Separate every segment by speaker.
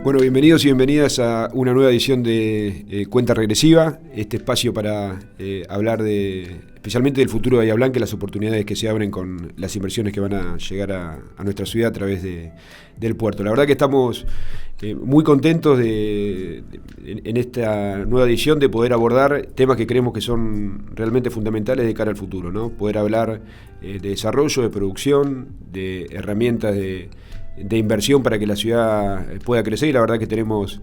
Speaker 1: Bueno, bienvenidos y bienvenidas a una nueva edición de Cuenta Regresiva, este espacio para hablar especialmente del futuro de Bahía Blanca y las oportunidades que se abren con las inversiones que van a llegar a nuestra ciudad a través del puerto. La verdad que estamos muy contentos en esta nueva edición de poder abordar temas que creemos que son realmente fundamentales de cara al futuro, ¿no? Poder hablar de desarrollo, de producción, de herramientas de inversión para que la ciudad pueda crecer, y la verdad que tenemos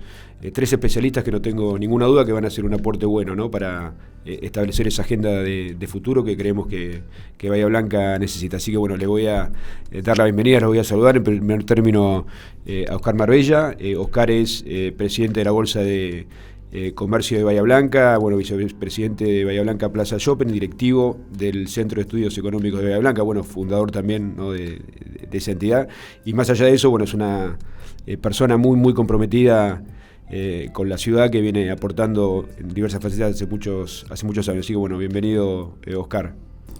Speaker 1: tres especialistas que no tengo ninguna duda que van a hacer un aporte bueno, ¿no? Para establecer esa agenda de futuro que creemos que Bahía Blanca necesita. Así que bueno, le voy a dar la bienvenida, los voy a saludar en primer término a Oscar Marbella. Oscar es presidente de la Bolsa de Comercio de Bahía Blanca, bueno, vicepresidente de Bahía Blanca Plaza Shopping, directivo del Centro de Estudios Económicos de Bahía Blanca, bueno, fundador también, ¿no? de esa entidad, y más allá de eso, bueno, es una persona muy, muy comprometida con la ciudad, que viene aportando en diversas facetas hace muchos años. Así que bueno, bienvenido, Oscar.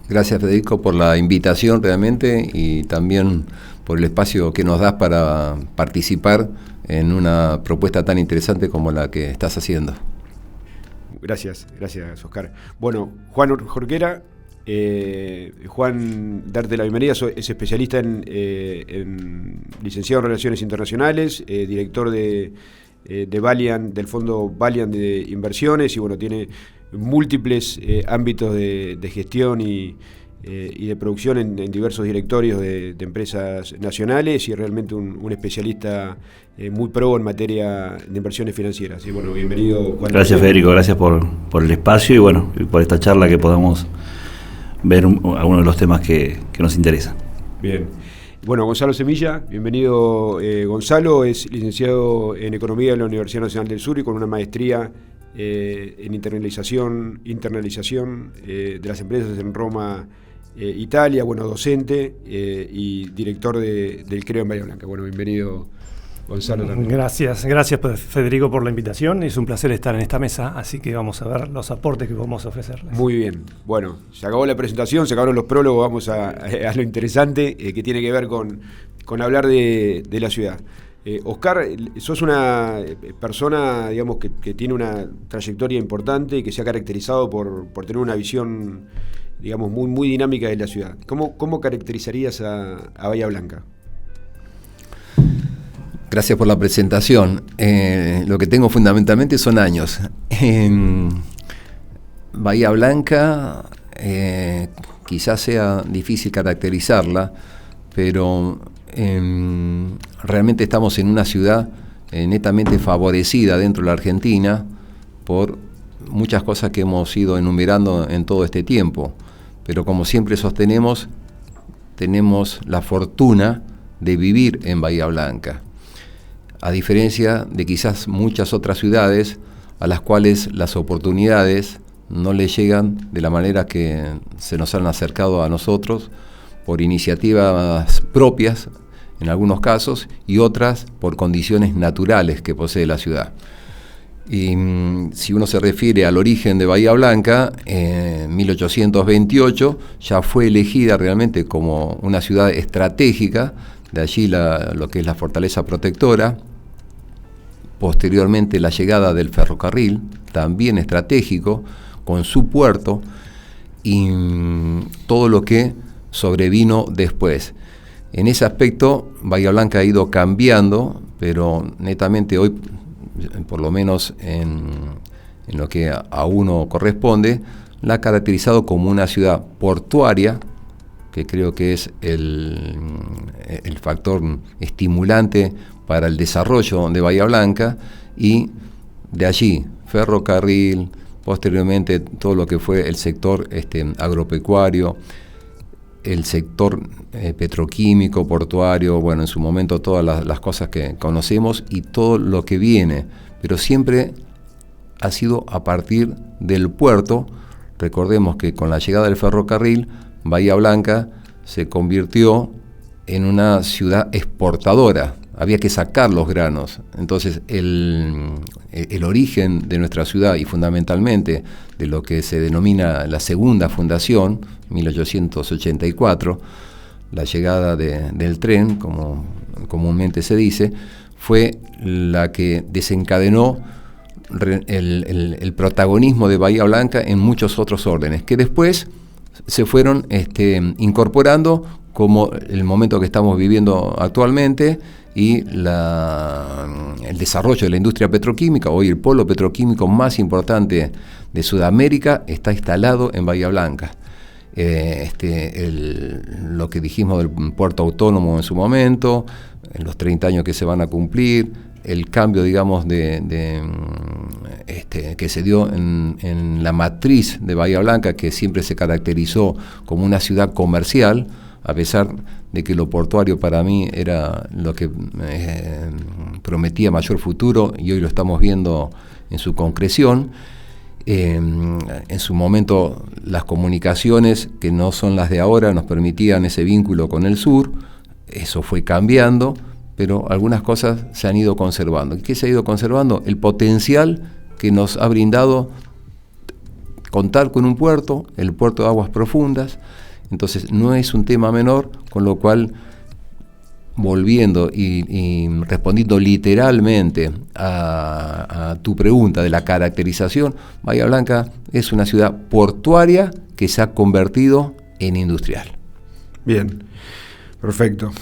Speaker 2: Gracias, Federico, por la invitación realmente, y también por el espacio que nos das para participar en una propuesta tan interesante como la que estás haciendo.
Speaker 1: Gracias, Oscar. Bueno, Juan Jorquera, Juan, darte la bienvenida. Es especialista en licenciado en Relaciones Internacionales, director de Valiant, del fondo Valiant de Inversiones, y bueno, tiene múltiples ámbitos de gestión y de producción en diversos directorios de empresas nacionales, y realmente un especialista muy pro en materia de inversiones financieras. Y bueno, bienvenido, Juan.
Speaker 3: Gracias, Federico, gracias por el espacio y bueno, por esta charla, que podamos ver algunos de los temas que nos interesan.
Speaker 1: Bien. Bueno, Gonzalo Semilla, bienvenido. Gonzalo es licenciado en Economía de la Universidad Nacional del Sur y con una maestría en internalización de las empresas en Roma, Italia. Bueno, docente y director del CREO en Bahía Blanca. Bueno, bienvenido, Gonzalo, también.
Speaker 4: Gracias Federico por la invitación. Es un placer estar en esta mesa, así que vamos a ver los aportes que podemos ofrecerles.
Speaker 1: Muy bien. Bueno, se acabó la presentación, se acabaron los prólogos, vamos a lo interesante, que tiene que ver con hablar de la ciudad. Oscar, sos una persona, digamos, que tiene una trayectoria importante y que se ha caracterizado por tener una visión, digamos, muy, muy dinámica de la ciudad. ¿Cómo caracterizarías a Bahía Blanca?
Speaker 2: Gracias por la presentación. Lo que tengo fundamentalmente son años. Bahía Blanca, quizás sea difícil caracterizarla, pero realmente estamos en una ciudad netamente favorecida dentro de la Argentina por muchas cosas que hemos ido enumerando en todo este tiempo. Pero como siempre sostenemos, tenemos la fortuna de vivir en Bahía Blanca, a diferencia de quizás muchas otras ciudades a las cuales las oportunidades no les llegan de la manera que se nos han acercado a nosotros, por iniciativas propias en algunos casos, y otras por condiciones naturales que posee la ciudad. Y si uno se refiere al origen de Bahía Blanca, en 1828 ya fue elegida realmente como una ciudad estratégica, de allí lo que es la fortaleza protectora. Posteriormente la llegada del ferrocarril, también estratégico, con su puerto, y todo lo que sobrevino después. En ese aspecto, Bahía Blanca ha ido cambiando, pero netamente hoy, por lo menos en lo que a uno corresponde, la ha caracterizado como una ciudad portuaria, que creo que es el factor estimulante para el desarrollo de Bahía Blanca, y de allí ferrocarril, posteriormente todo lo que fue el sector agropecuario, el sector petroquímico, portuario, bueno, en su momento todas las cosas que conocemos y todo lo que viene, pero siempre ha sido a partir del puerto. Recordemos que con la llegada del ferrocarril, Bahía Blanca se convirtió en una ciudad exportadora. Había que sacar los granos. Entonces el origen de nuestra ciudad, y fundamentalmente de lo que se denomina la segunda fundación, 1884, la llegada del tren, como comúnmente se dice, fue la que desencadenó el protagonismo de Bahía Blanca en muchos otros órdenes, que después se fueron incorporando, como el momento que estamos viviendo actualmente y el desarrollo de la industria petroquímica. Hoy el polo petroquímico más importante de Sudamérica está instalado en Bahía Blanca. Lo que dijimos del puerto autónomo en su momento, en los 30 años que se van a cumplir, el cambio, digamos, que se dio en la matriz de Bahía Blanca, que siempre se caracterizó como una ciudad comercial, a pesar de que lo portuario para mí era lo que prometía mayor futuro, y hoy lo estamos viendo en su concreción. En su momento las comunicaciones, que no son las de ahora, nos permitían ese vínculo con el sur. Eso fue cambiando, pero algunas cosas se han ido conservando. ¿Qué se ha ido conservando? El potencial que nos ha brindado contar con un puerto, el puerto de aguas profundas. Entonces no es un tema menor, con lo cual, volviendo y respondiendo literalmente a tu pregunta de la caracterización, Bahía Blanca es una ciudad portuaria que se ha convertido en industrial.
Speaker 1: Bien, perfecto.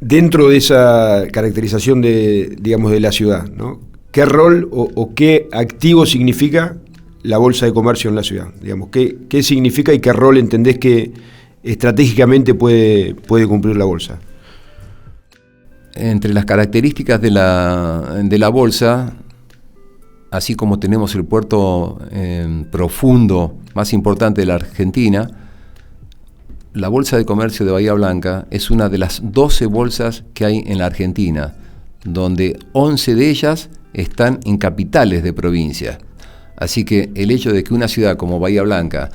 Speaker 1: Dentro de esa caracterización de la ciudad, ¿no? ¿Qué rol o qué activo significa la Bolsa de Comercio en la ciudad? Digamos, ¿qué significa y qué rol entendés que estratégicamente puede cumplir la Bolsa?
Speaker 2: Entre las características de la Bolsa, así como tenemos el puerto profundo más importante de la Argentina, la Bolsa de Comercio de Bahía Blanca es una de las 12 bolsas que hay en la Argentina, donde 11 de ellas están en capitales de provincia. Así que el hecho de que una ciudad como Bahía Blanca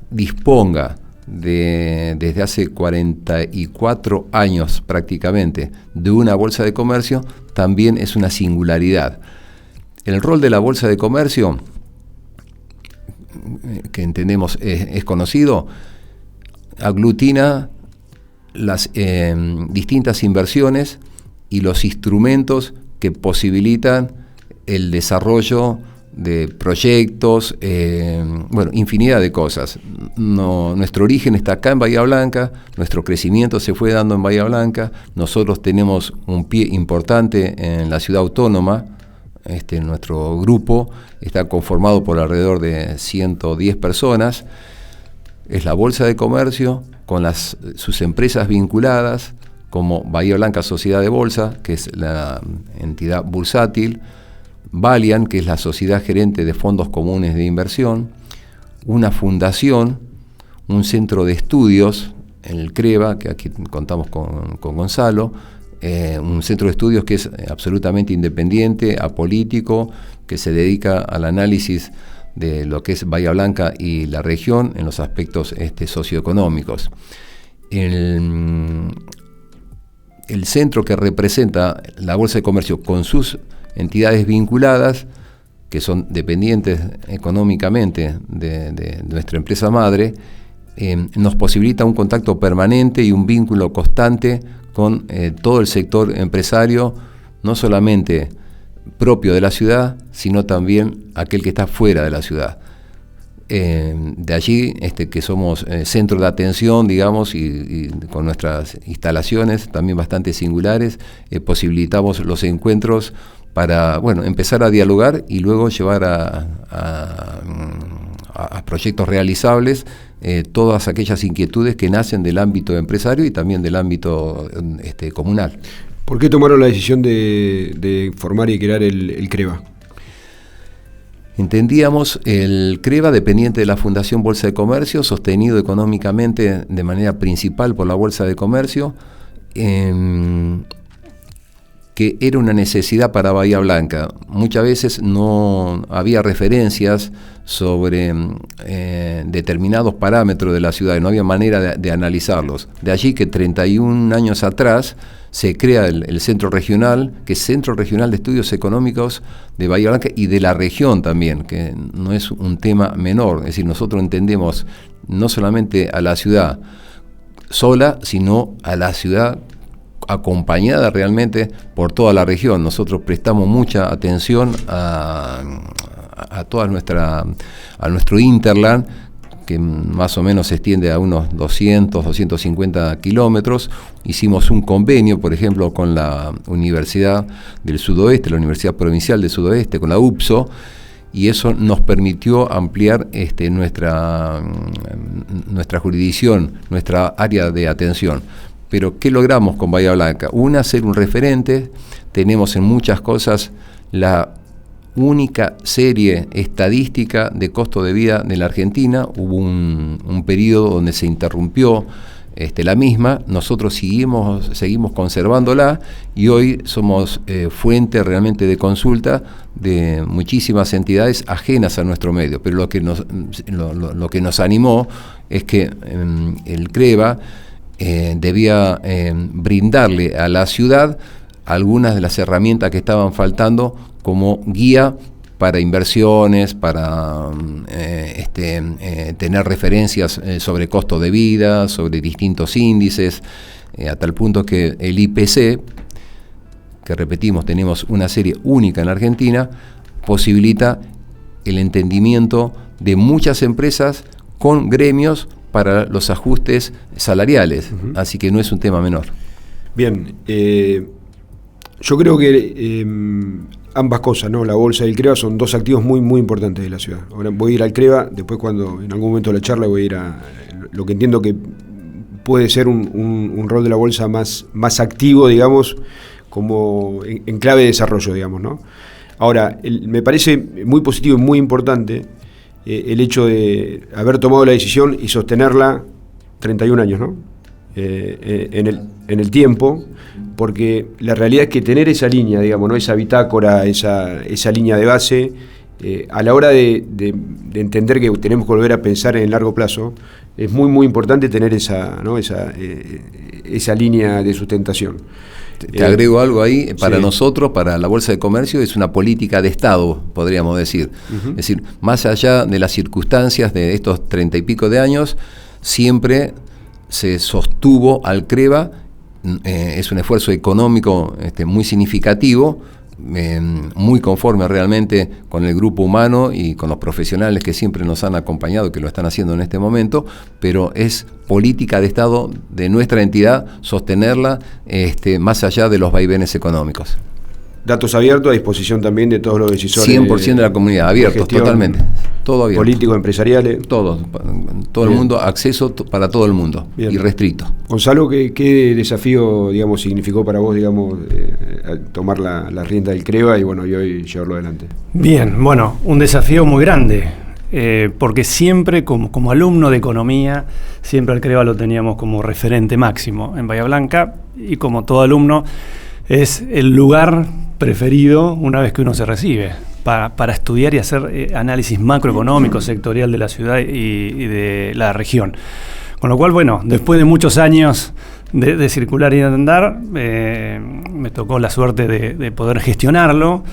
Speaker 2: disponga desde hace 44 años prácticamente de una bolsa de comercio también es una singularidad. El rol de la Bolsa de Comercio, que entendemos es conocido, aglutina las distintas inversiones y los instrumentos que posibilitan el desarrollo de proyectos, infinidad de cosas. Nuestro origen está acá en Bahía Blanca, nuestro crecimiento se fue dando en Bahía Blanca, nosotros tenemos un pie importante en la ciudad autónoma. Nuestro grupo está conformado por alrededor de 110 personas. Es la Bolsa de Comercio con sus empresas vinculadas, como Bahía Blanca Sociedad de Bolsa, que es la entidad bursátil, Valian, que es la sociedad gerente de fondos comunes de inversión, una fundación, un centro de estudios, el CREVA, que aquí contamos con Gonzalo, un centro de estudios que es absolutamente independiente, apolítico, que se dedica al análisis de lo que es Bahía Blanca y la región en los aspectos socioeconómicos. El centro que representa la Bolsa de Comercio con sus entidades vinculadas, que son dependientes económicamente de nuestra empresa madre, nos posibilita un contacto permanente y un vínculo constante con todo el sector empresario, no solamente propio de la ciudad, sino también aquel que está fuera de la ciudad. De allí que somos centro de atención, digamos, y con nuestras instalaciones también bastante singulares, posibilitamos los encuentros para empezar a dialogar y luego llevar a proyectos realizables todas aquellas inquietudes que nacen del ámbito empresario y también del ámbito comunal.
Speaker 1: ¿Por qué tomaron la decisión de formar y crear el CREVA?
Speaker 2: Entendíamos el CREVA dependiente de la Fundación Bolsa de Comercio, sostenido económicamente de manera principal por la Bolsa de Comercio, que era una necesidad para Bahía Blanca. Muchas veces no había referencias sobre determinados parámetros de la ciudad, no había manera de analizarlos. De allí que 31 años atrás se crea el Centro Regional, que es Centro Regional de Estudios Económicos de Bahía Blanca y de la región también, que no es un tema menor. Es decir, nosotros entendemos no solamente a la ciudad sola, sino a la ciudad acompañada realmente por toda la región. Nosotros prestamos mucha atención a nuestro Interland, que más o menos se extiende a unos 250 kilómetros. Hicimos un convenio, por ejemplo, con la Universidad del Sudoeste, la Universidad Provincial del Sudoeste, con la UPSO, y eso nos permitió ampliar nuestra jurisdicción, nuestra área de atención. Pero ¿qué logramos con Bahía Blanca? Ser un referente. Tenemos en muchas cosas la única serie estadística de costo de vida de la Argentina. Hubo un periodo donde se interrumpió la misma. Nosotros seguimos conservándola, y hoy somos fuente realmente de consulta de muchísimas entidades ajenas a nuestro medio. Pero lo que nos animó es que el CREVA debía brindarle a la ciudad algunas de las herramientas que estaban faltando como guía para inversiones, para tener referencias sobre costo de vida, sobre distintos índices, a tal punto que el IPC, que repetimos, tenemos una serie única en la Argentina, posibilita el entendimiento de muchas empresas con gremios para los ajustes salariales. Uh-huh. Así que no es un tema menor.
Speaker 1: Bien, yo creo que ambas cosas, ¿no? La bolsa y el CREVA son dos activos muy, muy importantes de la ciudad. Ahora voy a ir al CREVA, después cuando en algún momento de la charla voy a ir a lo que entiendo que puede ser un rol de la bolsa más activo, digamos, como en clave de desarrollo, digamos, ¿no? Ahora, me parece muy positivo y muy importante el hecho de haber tomado la decisión y sostenerla 31 años, ¿no? En el tiempo, porque la realidad es que tener esa línea, digamos, ¿no? Esa bitácora, esa línea de base, a la hora de entender que tenemos que volver a pensar en el largo plazo, es muy, muy importante tener esa línea de sustentación.
Speaker 2: Te agrego algo ahí. Para nosotros, para la Bolsa de Comercio, es una política de Estado, podríamos decir. Uh-huh. Es decir, más allá de las circunstancias de estos 30 y pico de años, siempre se sostuvo al CREVA. Es un esfuerzo económico muy significativo, muy conforme realmente con el grupo humano y con los profesionales que siempre nos han acompañado, que lo están haciendo en este momento, pero es política de Estado de nuestra entidad sostenerla más allá de los vaivenes económicos.
Speaker 1: Datos abiertos a disposición también de todos los decisores.
Speaker 2: 100% de la comunidad, abiertos, totalmente. Todo abierto.
Speaker 1: Políticos, empresariales.
Speaker 2: Todo el mundo, acceso para todo el mundo. Bien. Y restricto.
Speaker 1: Gonzalo, ¿qué desafío, digamos, significó para vos, digamos, tomar la rienda del CREVA y hoy llevarlo adelante?
Speaker 4: Bien, bueno, un desafío muy grande. Porque siempre, como alumno de economía, siempre al CREVA lo teníamos como referente máximo en Bahía Blanca, y como todo alumno es el lugar preferido una vez que uno se recibe para estudiar y hacer análisis macroeconómico sectorial de la ciudad y de la región. Con lo cual, bueno, después de muchos años de circular y de andar, me tocó la suerte de poder gestionarlo,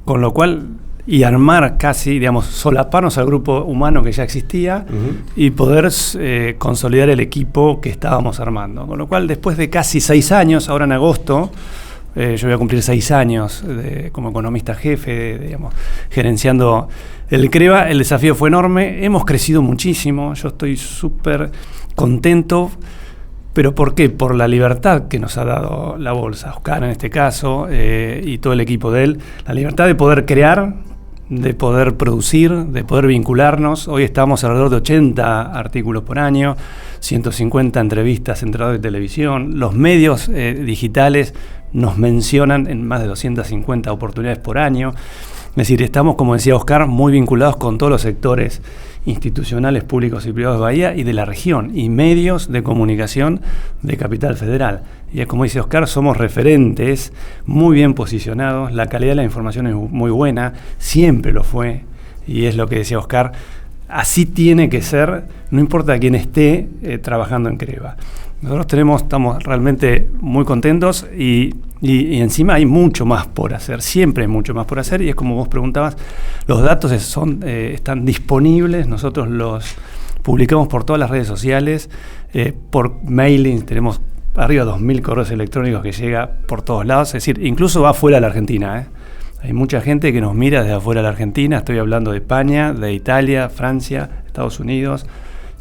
Speaker 4: con lo cual, y armar casi, digamos, solaparnos al grupo humano que ya existía, uh-huh, y poder consolidar el equipo que estábamos armando. Con lo cual, después de casi 6 años, ahora en agosto, yo voy a cumplir 6 años como economista jefe, digamos, gerenciando el CREVA. El desafío fue enorme, hemos crecido muchísimo, yo estoy súper contento. ¿Pero por qué? Por la libertad que nos ha dado la bolsa, Oscar en este caso, y todo el equipo de él, la libertad de poder crear, de poder producir, de poder vincularnos. Hoy estamos alrededor de 80 artículos por año, 150 entrevistas en radio y televisión. Los medios digitales nos mencionan en más de 250 oportunidades por año. Es decir, estamos, como decía Oscar, muy vinculados con todos los sectores institucionales, públicos y privados de Bahía y de la región, y medios de comunicación de Capital Federal. Y como dice Oscar, somos referentes, muy bien posicionados, la calidad de la información es muy buena, siempre lo fue, y es lo que decía Oscar, así tiene que ser, no importa quién esté trabajando en CREVA. Nosotros estamos realmente muy contentos y encima hay mucho más por hacer, siempre hay mucho más por hacer, y es como vos preguntabas, los datos están disponibles, nosotros los publicamos por todas las redes sociales, por mailing, tenemos arriba de 2.000 correos electrónicos que llega por todos lados, es decir, incluso va afuera de la Argentina, Hay mucha gente que nos mira desde afuera de la Argentina, estoy hablando de España, de Italia, Francia, Estados Unidos,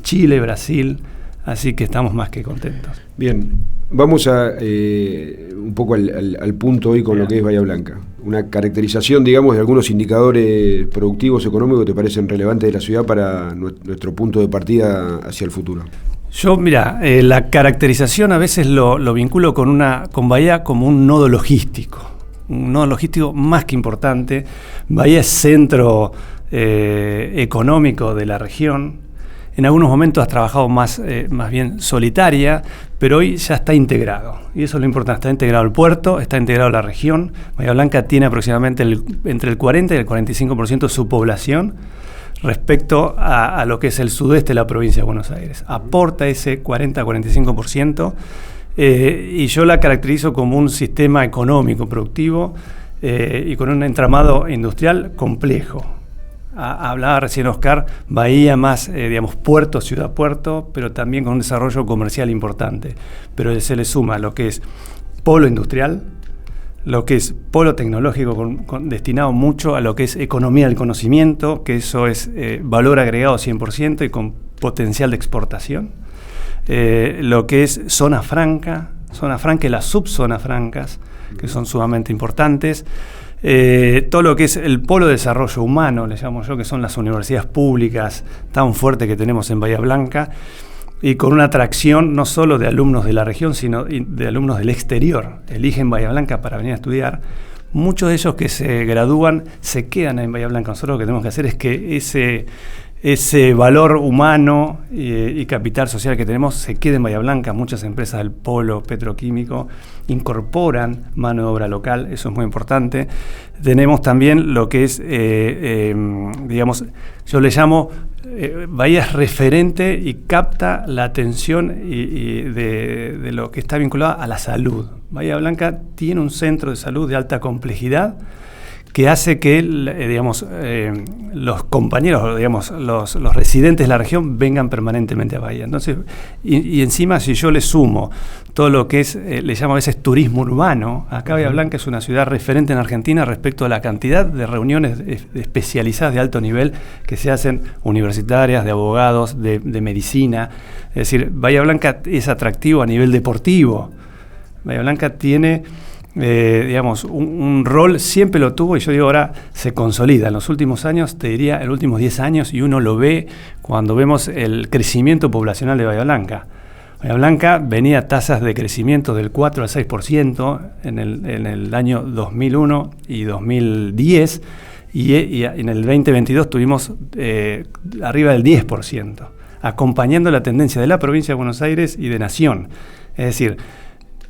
Speaker 4: Chile, Brasil, así que estamos más que contentos.
Speaker 1: Bien, vamos a un poco al punto hoy con lo que es Bahía Blanca. Una caracterización, digamos, de algunos indicadores productivos, económicos que te parecen relevantes de la ciudad para nuestro punto de partida hacia el futuro.
Speaker 4: Yo, mira, la caracterización a veces lo vinculo con Bahía como un nodo logístico más que importante. Bahía es centro económico de la región. En algunos momentos has trabajado más bien solitaria, pero hoy ya está integrado. Y eso es lo importante, está integrado el puerto, está integrado la región. Bahía Blanca tiene aproximadamente entre el 40 y el 45% de su población respecto a lo que es el sudeste de la provincia de Buenos Aires. Aporta ese 40-45%. Y yo la caracterizo como un sistema económico productivo y con un entramado industrial complejo. Hablaba recién Oscar, Bahía más, puerto, ciudad-puerto, pero también con un desarrollo comercial importante. Pero se le suma lo que es polo industrial, lo que es polo tecnológico destinado mucho a lo que es economía del conocimiento, que eso es valor agregado 100% y con potencial de exportación. Lo que es zona franca y las subzonas francas, que son sumamente importantes. Todo lo que es el polo de desarrollo humano, le llamo yo, que son las universidades públicas tan fuertes que tenemos en Bahía Blanca, y con una atracción no solo de alumnos de la región, sino de alumnos del exterior. Eligen Bahía Blanca para venir a estudiar. Muchos de ellos que se gradúan se quedan en Bahía Blanca. Nosotros lo que tenemos que hacer es que ese valor humano y capital social que tenemos se quede en Bahía Blanca. Muchas empresas del polo petroquímico incorporan mano de obra local, eso es muy importante. Tenemos también lo que es, yo le llamo, Bahía es referente y capta la atención de lo que está vinculado a la salud. Bahía Blanca tiene un centro de salud de alta complejidad que hace que los compañeros, los residentes de la región vengan permanentemente a Bahía. Entonces, y encima si yo le sumo todo lo que es, le llamo a veces turismo urbano, acá Bahía Blanca es una ciudad referente en Argentina respecto a la cantidad de reuniones especializadas de alto nivel que se hacen, universitarias, de abogados, de medicina. Es decir, Bahía Blanca es atractivo a nivel deportivo. Bahía Blanca tiene un rol, siempre lo tuvo, y yo digo ahora se consolida. En los últimos años, te diría, en los últimos 10 años, y uno lo ve cuando vemos el crecimiento poblacional de Bahía Blanca. Bahía Blanca venía a tasas de crecimiento del 4 al 6% en el año 2001 y 2010, y en el 2022 tuvimos arriba del 10%, acompañando la tendencia de la provincia de Buenos Aires y de Nación. Es decir,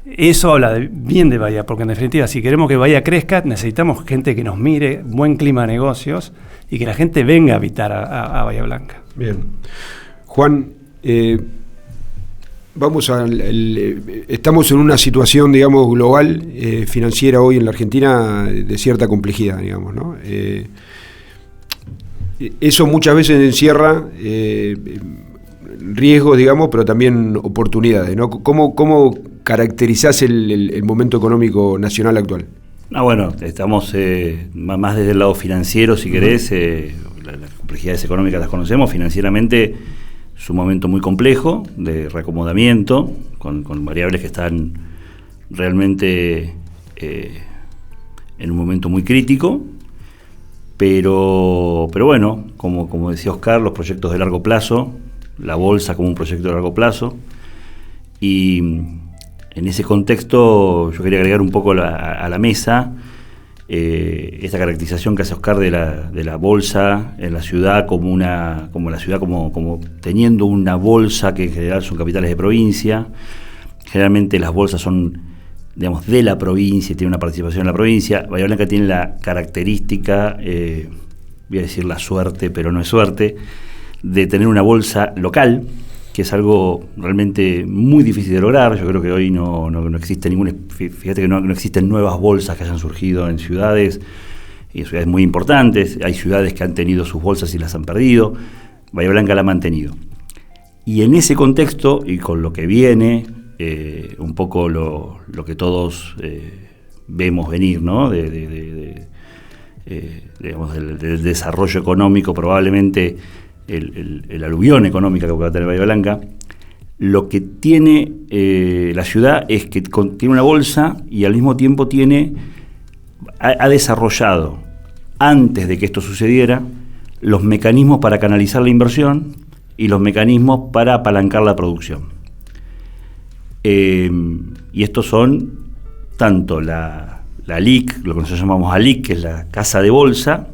Speaker 4: eso habla bien de Bahía, porque en definitiva, si queremos que Bahía crezca, necesitamos gente que nos mire, buen clima de negocios y que la gente venga a habitar a Bahía Blanca.
Speaker 1: Bien. Juan, estamos en una situación, global, financiera hoy en la Argentina de cierta complejidad, ¿no? Eso muchas veces encierra riesgos, pero también oportunidades, ¿no? ¿Cómo caracterizás el momento económico nacional actual?
Speaker 3: Bueno, estamos más desde el lado financiero, si querés. Las complejidades económicas las conocemos. Financieramente es un momento muy complejo de reacomodamiento, con variables que están realmente en un momento muy crítico. Pero bueno, como decía Oscar, los proyectos de largo plazo, la bolsa como un proyecto de largo plazo, y en ese contexto yo quería agregar un poco a la mesa esta caracterización que hace Oscar de la bolsa en la ciudad como teniendo una bolsa que en general son capitales de provincia. Generalmente las bolsas son, de la provincia, tiene una participación en la provincia. Bahía Blanca tiene la característica, voy a decir la suerte, pero no es suerte, de tener una bolsa local, que es algo realmente muy difícil de lograr. Yo creo que hoy no existe fíjate que no existen nuevas bolsas que hayan surgido en ciudades, y en ciudades muy importantes. Hay ciudades que han tenido sus bolsas y las han perdido. Bahía Blanca la ha mantenido. Y en ese contexto, y con lo que viene, un poco lo que todos vemos venir, ¿no? Digamos, del desarrollo económico, probablemente el aluvión económica que pueda tener Bahía Blanca. Lo que tiene la ciudad es que tiene una bolsa y al mismo tiempo ha desarrollado, antes de que esto sucediera, los mecanismos para canalizar la inversión y los mecanismos para apalancar la producción. Y estos son tanto la LIC, lo que nosotros llamamos ALIC, que es la casa de bolsa,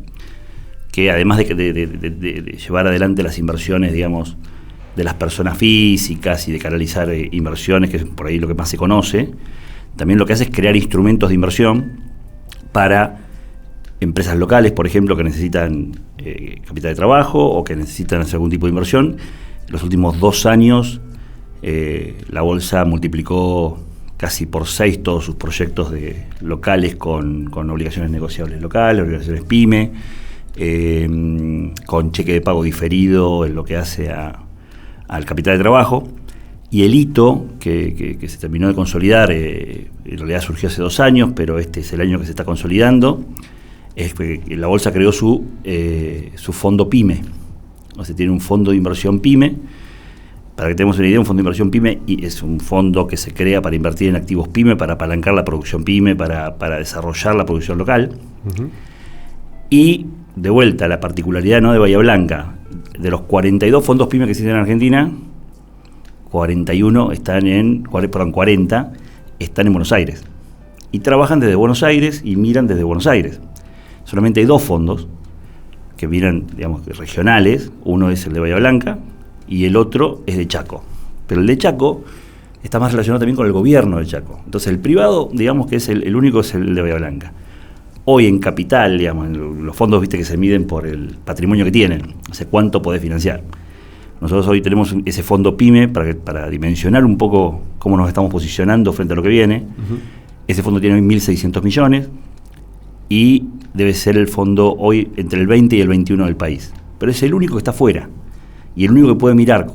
Speaker 3: que además de llevar adelante las inversiones, digamos, de las personas físicas y de canalizar inversiones, que es por ahí lo que más se conoce, también lo que hace es crear instrumentos de inversión para empresas locales, por ejemplo, que necesitan capital de trabajo o que necesitan hacer algún tipo de inversión. En los últimos 2 años la bolsa multiplicó casi por 6 todos sus proyectos locales con obligaciones negociables locales, obligaciones PYME, con cheque de pago diferido en lo que hace al capital de trabajo. Y el hito que se terminó de consolidar, en realidad surgió hace 2 años, pero este es el año que se está consolidando, es que la bolsa creó su fondo PYME. O sea, tiene un fondo de inversión PYME. Para que tengamos una idea, un fondo de inversión PYME es un fondo que se crea para invertir en activos PYME, para apalancar la producción PYME, para desarrollar la producción local. Uh-huh. Y, de vuelta, la particularidad, ¿no?, de Bahía Blanca, de los 42 fondos PYME que existen en Argentina, 40 están en Buenos Aires. Y trabajan desde Buenos Aires y miran desde Buenos Aires. Solamente hay 2 fondos que miran, digamos, regionales. Uno es el de Bahía Blanca y el otro es de Chaco. Pero el de Chaco está más relacionado también con el gobierno de Chaco. Entonces el privado, digamos que es el único, es el de Bahía Blanca. Hoy en capital, digamos, los fondos, viste, que se miden por el patrimonio que tienen, o sea, cuánto podés financiar. Nosotros hoy tenemos ese fondo PYME para dimensionar un poco cómo nos estamos posicionando frente a lo que viene. Uh-huh. Ese fondo tiene hoy 1.600 millones y debe ser el fondo hoy entre el 20 y el 21 del país. Pero es el único que está fuera y el único que puede mirar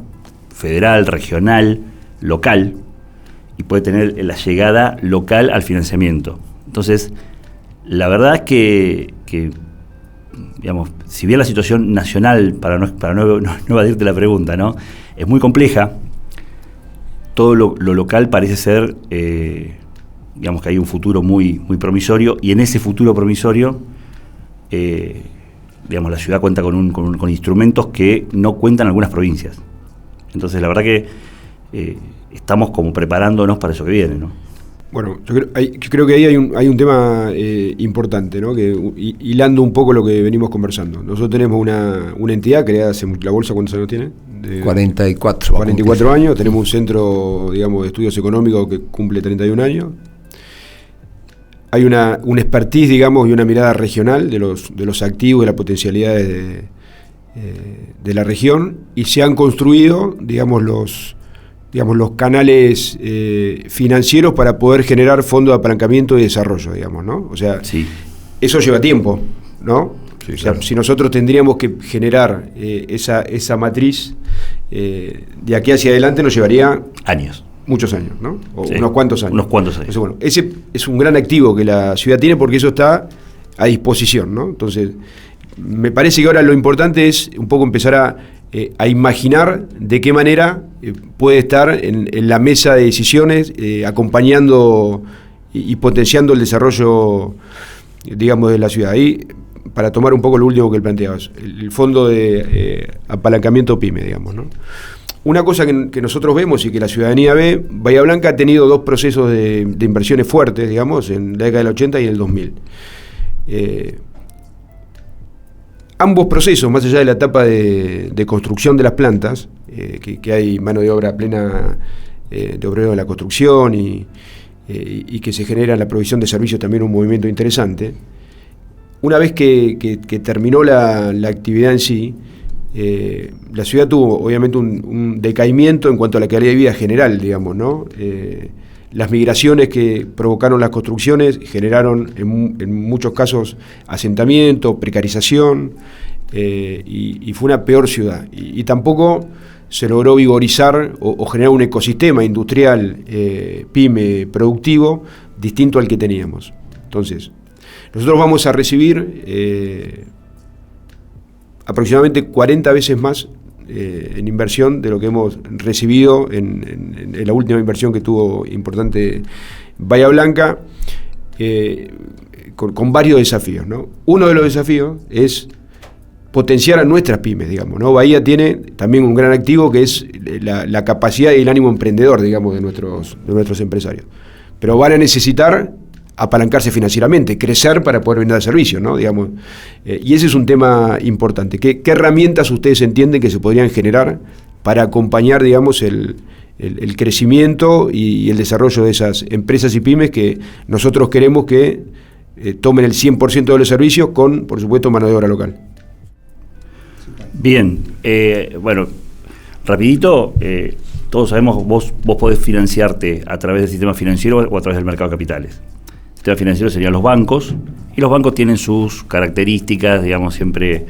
Speaker 3: federal, regional, local, y puede tener la llegada local al financiamiento. Entonces, la verdad es que digamos, si bien la situación nacional, para no evadirte la pregunta, ¿no?, es muy compleja, todo lo local parece ser, digamos, que hay un futuro muy, muy promisorio, y en ese futuro promisorio, digamos, la ciudad cuenta con instrumentos que no cuentan algunas provincias. Entonces, la verdad que estamos como preparándonos para eso que viene, ¿no?
Speaker 1: Bueno, yo creo que ahí hay un tema importante, ¿no?, que hilando un poco lo que venimos conversando. Nosotros tenemos una entidad creada hace, ¿la bolsa cuántos años tiene? 44 años. Tenemos un centro, digamos, de estudios económicos que cumple 31 años. Hay un expertise, digamos, y una mirada regional de los activos y las potencialidades de la región, y se han construido, digamos, los canales financieros para poder generar fondos de apalancamiento y desarrollo, digamos, ¿no? O sea, sí, eso lleva tiempo, ¿no? Sí, o sea, claro. Si nosotros tendríamos que generar esa matriz, de aquí hacia adelante nos llevaría
Speaker 3: años.
Speaker 1: Muchos años, ¿no? O
Speaker 3: sí,
Speaker 1: unos cuantos años.
Speaker 3: Entonces,
Speaker 1: bueno, ese es un gran activo que la ciudad tiene, porque eso está a disposición, ¿no? Entonces, me parece que ahora lo importante es un poco empezar a imaginar de qué manera puede estar en la mesa de decisiones, acompañando y potenciando el desarrollo, digamos, de la ciudad. Ahí, para tomar un poco lo último que planteabas, el fondo de apalancamiento PYME, digamos, ¿no? Una cosa que nosotros vemos y que la ciudadanía ve, Bahía Blanca ha tenido 2 procesos de inversiones fuertes, digamos, en la década del 80 y en el 2000. Ambos procesos, más allá de la etapa de construcción de las plantas, que hay mano de obra plena de obreros de la construcción y que se genera la provisión de servicios, también un movimiento interesante. Una vez que terminó la actividad en sí, la ciudad tuvo obviamente un decaimiento en cuanto a la calidad de vida general, digamos, ¿no? Las migraciones que provocaron las construcciones generaron en muchos casos asentamiento, precarización, y fue una peor ciudad. Y tampoco se logró vigorizar o generar un ecosistema industrial, pyme, productivo, distinto al que teníamos. Entonces, nosotros vamos a recibir aproximadamente 40 veces más en inversión de lo que hemos recibido en la última inversión que tuvo importante Bahía Blanca, con varios desafíos, ¿no? Uno de los desafíos es potenciar a nuestras pymes, digamos, ¿no? Bahía tiene también un gran activo que es la capacidad y el ánimo emprendedor, digamos, de nuestros empresarios. Pero van a necesitar apalancarse financieramente, crecer para poder brindar servicios, ¿no? Digamos, y ese es un tema importante. ¿Qué herramientas ustedes entienden que se podrían generar para acompañar, digamos, el crecimiento y el desarrollo de esas empresas y pymes que nosotros queremos que tomen el 100% de los servicios con, por supuesto, mano de obra local?
Speaker 3: Bien, bueno, rapidito, todos sabemos, vos podés financiarte a través del sistema financiero o a través del mercado de capitales. El sistema financiero serían los bancos, y los bancos tienen sus características, digamos, siempre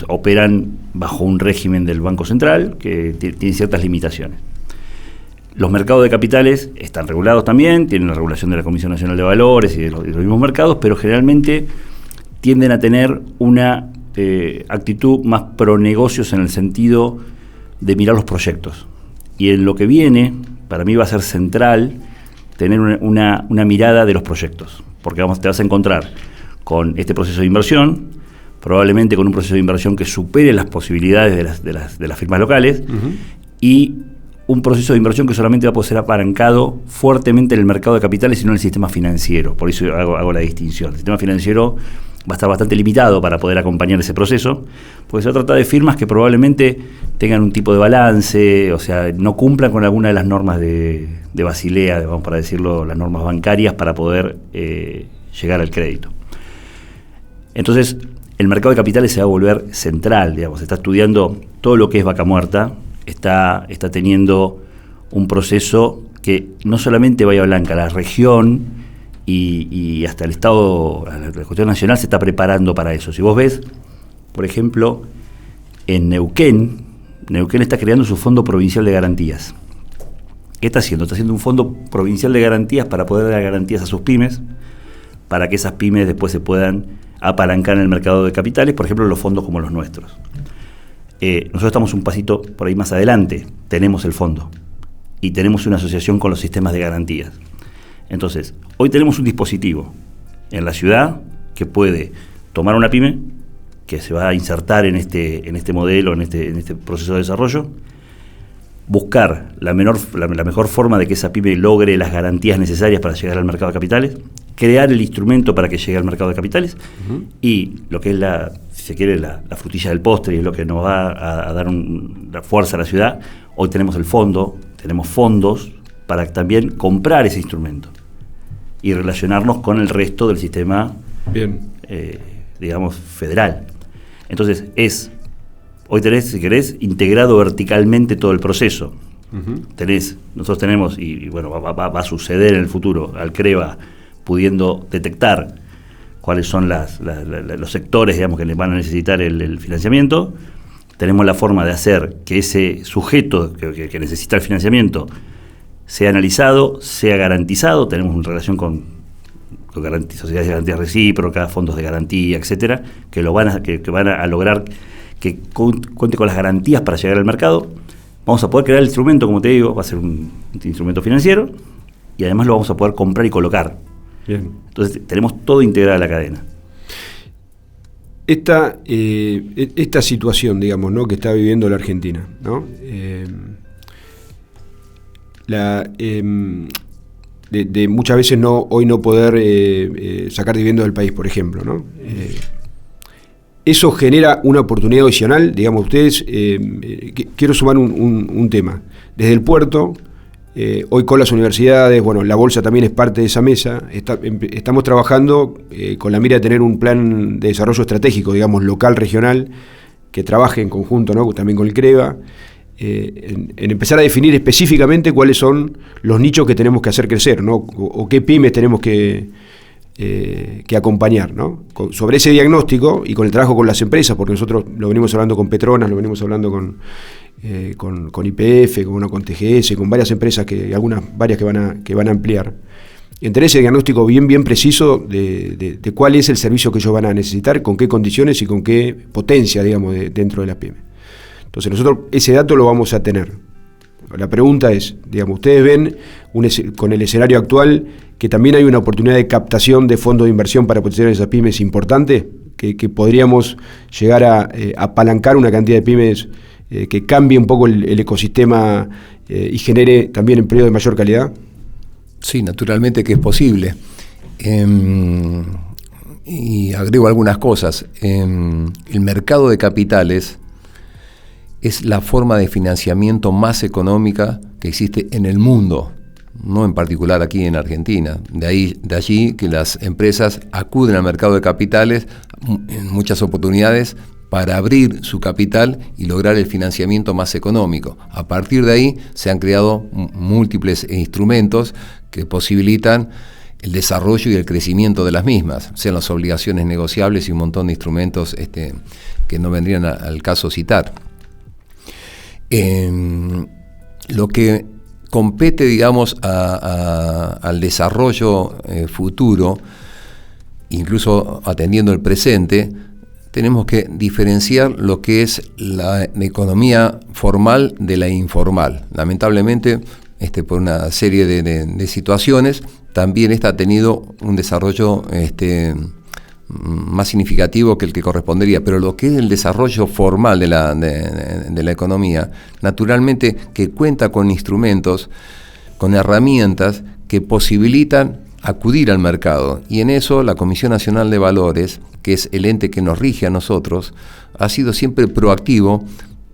Speaker 3: operan bajo un régimen del Banco Central que tiene ciertas limitaciones. Los mercados de capitales están regulados también, tienen la regulación de la Comisión Nacional de Valores y de los mismos mercados, pero generalmente tienden a tener una actitud más pro negocios en el sentido de mirar los proyectos. Y en lo que viene, para mí va a ser central tener una mirada de los proyectos, porque te vas a encontrar con este proceso de inversión, probablemente con un proceso de inversión que supere las posibilidades de las firmas locales, y un proceso de inversión que solamente va a poder ser apalancado fuertemente en el mercado de capitales y no en el sistema financiero. Por eso hago la distinción. El sistema financiero va a estar bastante limitado para poder acompañar ese proceso, porque se va a tratar de firmas que probablemente tengan un tipo de balance, o sea, no cumplan con alguna de las normas de Basilea, vamos para decirlo, las normas bancarias para poder llegar al crédito. Entonces, el mercado de capitales se va a volver central, digamos, está estudiando todo lo que es vaca muerta, está teniendo un proceso que no solamente Bahía Blanca, la región y hasta el Estado, la cuestión nacional se está preparando para eso. Si vos ves, por ejemplo, en Neuquén está creando su fondo provincial de garantías. ¿Qué está haciendo? Está haciendo un fondo provincial de garantías para poder dar garantías a sus pymes, para que esas pymes después se puedan apalancar en el mercado de capitales, por ejemplo, los fondos como los nuestros. Nosotros estamos un pasito por ahí más adelante, tenemos el fondo y tenemos una asociación con los sistemas de garantías. Entonces, hoy tenemos un dispositivo en la ciudad que puede tomar una pyme que se va a insertar en este modelo, en este proceso de desarrollo, buscar la mejor forma de que esa pyme logre las garantías necesarias para llegar al mercado de capitales, crear el instrumento para que llegue al mercado de capitales, y lo que es si se quiere, la frutilla del postre, y es lo que nos va a dar la fuerza a la ciudad. Hoy tenemos el fondo, tenemos fondos para también comprar ese instrumento y relacionarnos con el resto del sistema, digamos, federal. Entonces, hoy tenés, si querés, integrado verticalmente todo el proceso. Nosotros tenemos, y bueno, va a suceder en el futuro, al CREVA pudiendo detectar cuáles son los sectores, digamos, que les van a necesitar el financiamiento. Tenemos la forma de hacer que ese sujeto que necesita el financiamiento sea analizado, sea garantizado. Tenemos una relación con sociedades de garantía recíprocas, fondos de garantía, etcétera, que van a lograr que cuente con las garantías para llegar al mercado. Vamos a poder crear el instrumento, como te digo, va a ser un instrumento financiero, y además lo vamos a poder comprar y colocar.
Speaker 1: Bien.
Speaker 3: Entonces tenemos todo integrado a la cadena.
Speaker 1: Esta situación, digamos, ¿no?, que está viviendo la Argentina, ¿no? De muchas veces hoy no poder sacar dividendos del país, por ejemplo, ¿no? Eso genera una oportunidad adicional, digamos, ustedes, quiero sumar un tema. Desde el puerto, hoy con las universidades, bueno, la bolsa también es parte de esa mesa, estamos trabajando con la mira de tener un plan de desarrollo estratégico, digamos, local, regional, que trabaje en conjunto, ¿no?, también con el CREVA, en empezar a definir específicamente cuáles son los nichos que tenemos que hacer crecer, ¿no?, o qué pymes tenemos que que acompañar, ¿no? Sobre ese diagnóstico y con el trabajo con las empresas, porque nosotros lo venimos hablando con Petronas, lo venimos hablando con YPF, con TGS, con varias empresas, varias que van a ampliar. Y tener ese diagnóstico bien preciso de cuál es el servicio que ellos van a necesitar, con qué condiciones y con qué potencia, digamos, dentro de las pymes. Entonces nosotros ese dato lo vamos a tener. La pregunta es, digamos, ¿ustedes ven con el escenario actual que también hay una oportunidad de captación de fondos de inversión para potenciar esas pymes importante? Que podríamos llegar a apalancar una cantidad de pymes que cambie un poco el ecosistema y genere también empleo de mayor calidad.
Speaker 2: Sí, naturalmente que es posible. Y agrego algunas cosas. El mercado de capitales es la forma de financiamiento más económica que existe en el mundo, no en particular aquí en Argentina. De allí que las empresas acuden al mercado de capitales en muchas oportunidades para abrir su capital y lograr el financiamiento más económico. A partir de ahí se han creado múltiples instrumentos que posibilitan el desarrollo y el crecimiento de las mismas, sean las obligaciones negociables y un montón de instrumentos que no vendrían al caso citar. Lo que compete, digamos, al desarrollo futuro, incluso atendiendo el presente, tenemos que diferenciar lo que es la economía formal de la informal. Lamentablemente, por una serie de situaciones, también esta ha tenido un desarrollo más significativo que el que correspondería, pero lo que es el desarrollo formal de la economía, naturalmente que cuenta con instrumentos, con herramientas que posibilitan acudir al mercado, y en eso la Comisión Nacional de Valores, que es el ente que nos rige a nosotros, ha sido siempre proactivo,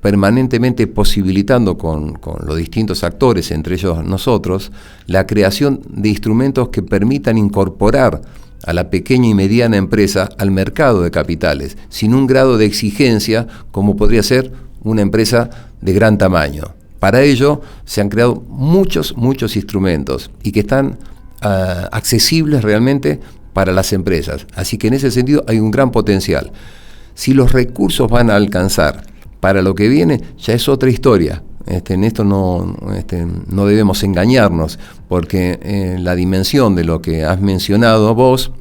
Speaker 2: permanentemente posibilitando con los distintos actores, entre ellos nosotros, la creación de instrumentos que permitan incorporar a la pequeña y mediana empresa al mercado de capitales, sin un grado de exigencia como podría ser una empresa de gran tamaño. Para ello se han creado muchos instrumentos y que están accesibles realmente para las empresas. Así que en ese sentido hay un gran potencial. Si los recursos van a alcanzar para lo que viene, ya es otra historia. En esto no debemos engañarnos, porque la dimensión de lo que has mencionado vos,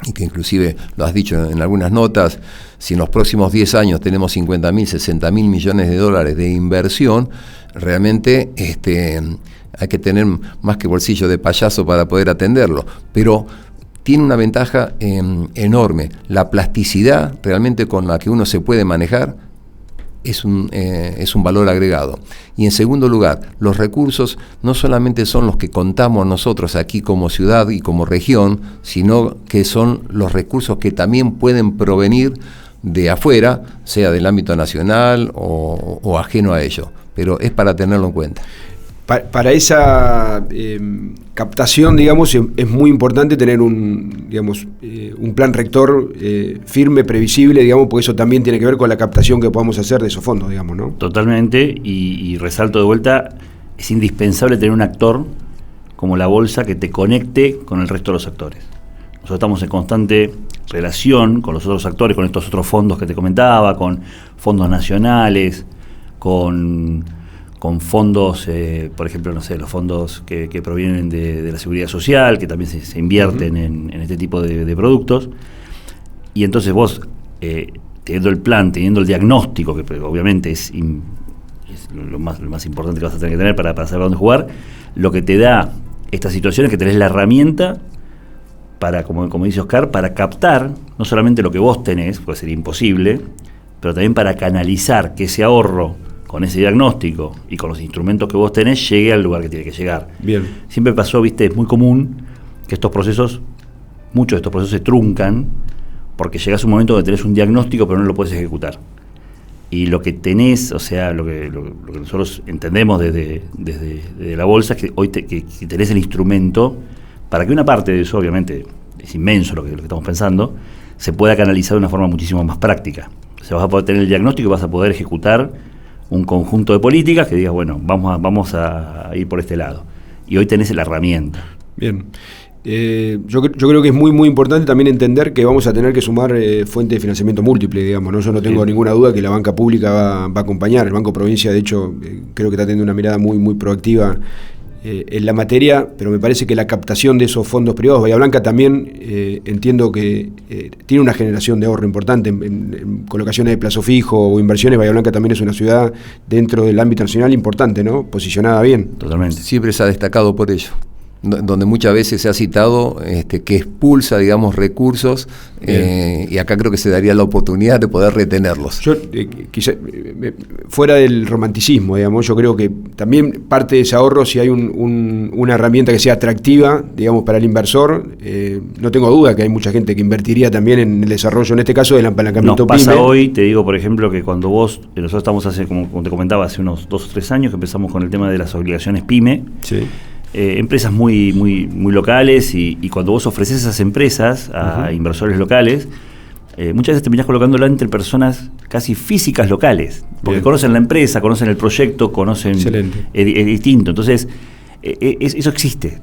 Speaker 2: y que inclusive lo has dicho en algunas notas, si en los próximos 10 años tenemos 50.000, 60.000 millones de dólares de inversión, realmente hay que tener más que bolsillo de payaso para poder atenderlo. Pero tiene una ventaja enorme. La plasticidad realmente con la que uno se puede manejar es un valor agregado. Y en segundo lugar, los recursos no solamente son los que contamos nosotros aquí como ciudad y como región, sino que son los recursos que también pueden provenir de afuera, sea del ámbito nacional o ajeno a ello. Pero es para tenerlo en cuenta.
Speaker 1: Para esa captación, digamos, es muy importante tener un plan rector firme, previsible, digamos, porque eso también tiene que ver con la captación que podamos hacer de esos fondos, digamos, ¿no?
Speaker 3: Totalmente, y resalto de vuelta, es indispensable tener un actor como la bolsa que te conecte con el resto de los actores. Nosotros estamos en constante relación con los otros actores, con estos otros fondos que te comentaba, con fondos nacionales, con fondos, por ejemplo, no sé, los fondos que provienen de la seguridad social, que también se invierten en este tipo de productos. Y entonces vos, teniendo el plan, teniendo el diagnóstico, que obviamente es lo más importante que vas a tener que tener para saber dónde jugar, lo que te da esta situación es que tenés la herramienta para, como dice Oscar, para captar no solamente lo que vos tenés, puede ser imposible, pero también para canalizar que ese ahorro con ese diagnóstico y con los instrumentos que vos tenés, llegue al lugar que tiene que llegar.
Speaker 1: Bien.
Speaker 3: Siempre pasó, es muy común que muchos de estos procesos se truncan porque llegás a un momento donde tenés un diagnóstico pero no lo podés ejecutar. Y lo que tenés, o sea, lo que nosotros entendemos desde la bolsa es que hoy que tenés el instrumento para que una parte de eso, obviamente, es inmenso lo que estamos pensando, se pueda canalizar de una forma muchísimo más práctica. O sea, vas a poder tener el diagnóstico y vas a poder ejecutar un conjunto de políticas que digas, bueno, vamos a ir por este lado. Y hoy tenés la herramienta.
Speaker 1: Bien. Yo creo que es muy importante también entender que vamos a tener que sumar fuentes de financiamiento múltiple, digamos, ¿no? Yo no tengo ninguna duda que la banca pública va a acompañar. El Banco Provincia, de hecho, creo que está teniendo una mirada muy proactiva en la materia, pero me parece que la captación de esos fondos privados, Bahía Blanca también entiendo que tiene una generación de ahorro importante en colocaciones de plazo fijo o inversiones. Bahía Blanca también es una ciudad dentro del ámbito nacional importante, ¿no? Posicionada bien.
Speaker 3: Totalmente.
Speaker 2: Siempre se ha destacado por ello. Donde muchas veces se ha citado que expulsa, digamos, recursos, y acá creo que se daría la oportunidad de poder retenerlos.
Speaker 1: Yo, quizá, fuera del romanticismo, digamos, yo creo que también parte de ese ahorro, si hay una herramienta que sea atractiva, digamos, para el inversor, no tengo duda que hay mucha gente que invertiría también en el desarrollo, en este caso, del apalancamiento
Speaker 3: PYME. Nos pasa
Speaker 1: PYME.
Speaker 3: hoy, te digo, por ejemplo, que cuando nosotros estamos como te comentaba, hace unos 2 o 3 años que empezamos con el tema de las obligaciones PYME.
Speaker 1: Sí.
Speaker 3: Empresas muy locales, y cuando vos ofreces esas empresas a inversores locales, muchas veces terminás colocándola entre personas casi físicas locales, porque
Speaker 1: Bien.
Speaker 3: conocen la empresa, conocen el proyecto, conocen...
Speaker 1: Excelente.
Speaker 3: Es distinto. Entonces, eso existe.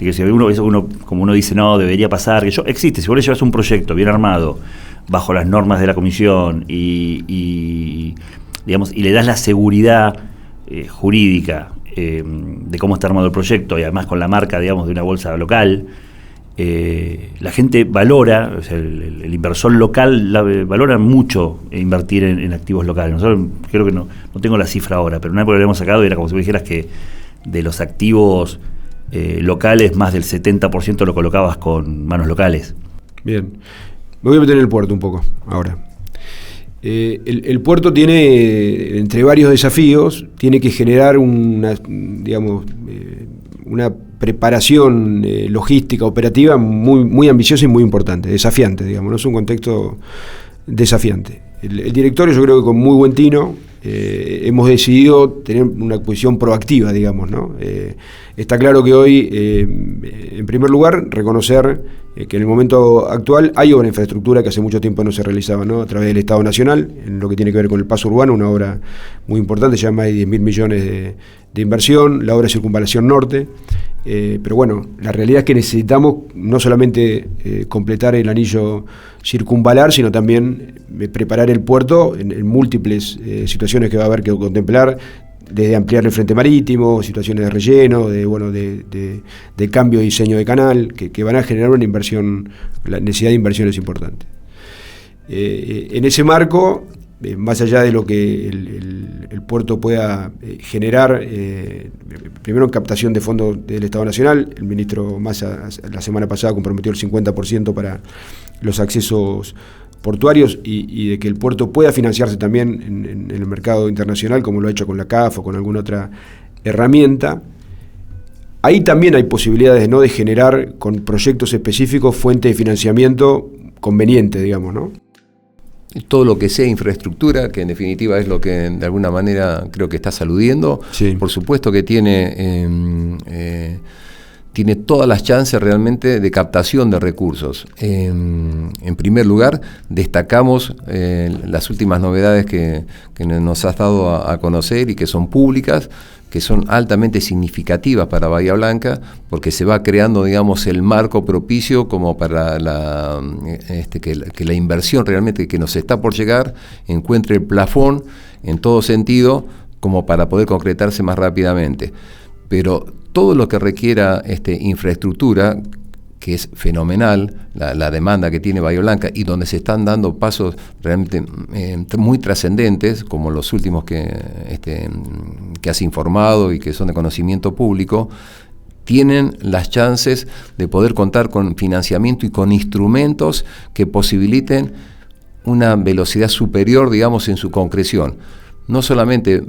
Speaker 3: Como uno dice, no, debería pasar, existe. Si vos le llevas un proyecto bien armado, bajo las normas de la comisión, y le das la seguridad jurídica de cómo está armado el proyecto, y además con la marca, digamos, de una bolsa local, la gente valora, o sea, el inversor local valora mucho invertir en activos locales. Nosotros creo que no tengo la cifra ahora, pero una época que lo habíamos sacado y era como si me dijeras que de los activos locales, más del 70% lo colocabas con manos locales.
Speaker 1: Bien. Me voy a meter en el puerto un poco ahora. El puerto tiene, entre varios desafíos, tiene que generar una preparación logística, operativa muy ambiciosa y muy importante, desafiante, digamos, ¿no? Es un contexto desafiante. El directorio, yo creo que con muy buen tino, hemos decidido tener una posición proactiva, digamos, ¿no? Está claro que hoy, en primer lugar, reconocer que en el momento actual hay obra de infraestructura que hace mucho tiempo no se realizaba, ¿no? A través del Estado Nacional, en lo que tiene que ver con el paso urbano, una obra muy importante, ya más de 10.000 millones de inversión, la obra de circunvalación norte. Pero bueno, la realidad es que necesitamos no solamente completar el anillo circunvalar, sino también preparar el puerto en múltiples situaciones que va a haber que contemplar, desde ampliar el frente marítimo, situaciones de relleno, de cambio de diseño de canal, que van a generar una inversión, la necesidad de inversiones importantes. En ese marco, más allá de lo que el puerto pueda generar, primero en captación de fondos del Estado Nacional, el ministro Massa la semana pasada comprometió el 50% para los accesos portuarios, y de que el puerto pueda financiarse también en el mercado internacional, como lo ha hecho con la CAF o con alguna otra herramienta. Ahí también hay posibilidades, ¿no?, de generar con proyectos específicos fuentes de financiamiento conveniente, digamos, ¿no?
Speaker 2: Todo lo que sea infraestructura, que en definitiva es lo que de alguna manera creo que estás aludiendo,
Speaker 1: sí.
Speaker 2: Por supuesto que tiene todas las chances realmente de captación de recursos. En primer lugar, destacamos las últimas novedades que nos has dado a conocer y que son públicas, que son altamente significativas para Bahía Blanca, porque se va creando, digamos, el marco propicio como para que la inversión realmente que nos está por llegar encuentre el plafón en todo sentido, como para poder concretarse más rápidamente. Pero todo lo que requiera infraestructura, que es fenomenal, la demanda que tiene Bahía Blanca, y donde se están dando pasos realmente muy trascendentes, como los últimos que has informado y que son de conocimiento público, tienen las chances de poder contar con financiamiento y con instrumentos que posibiliten una velocidad superior, digamos, en su concreción. No solamente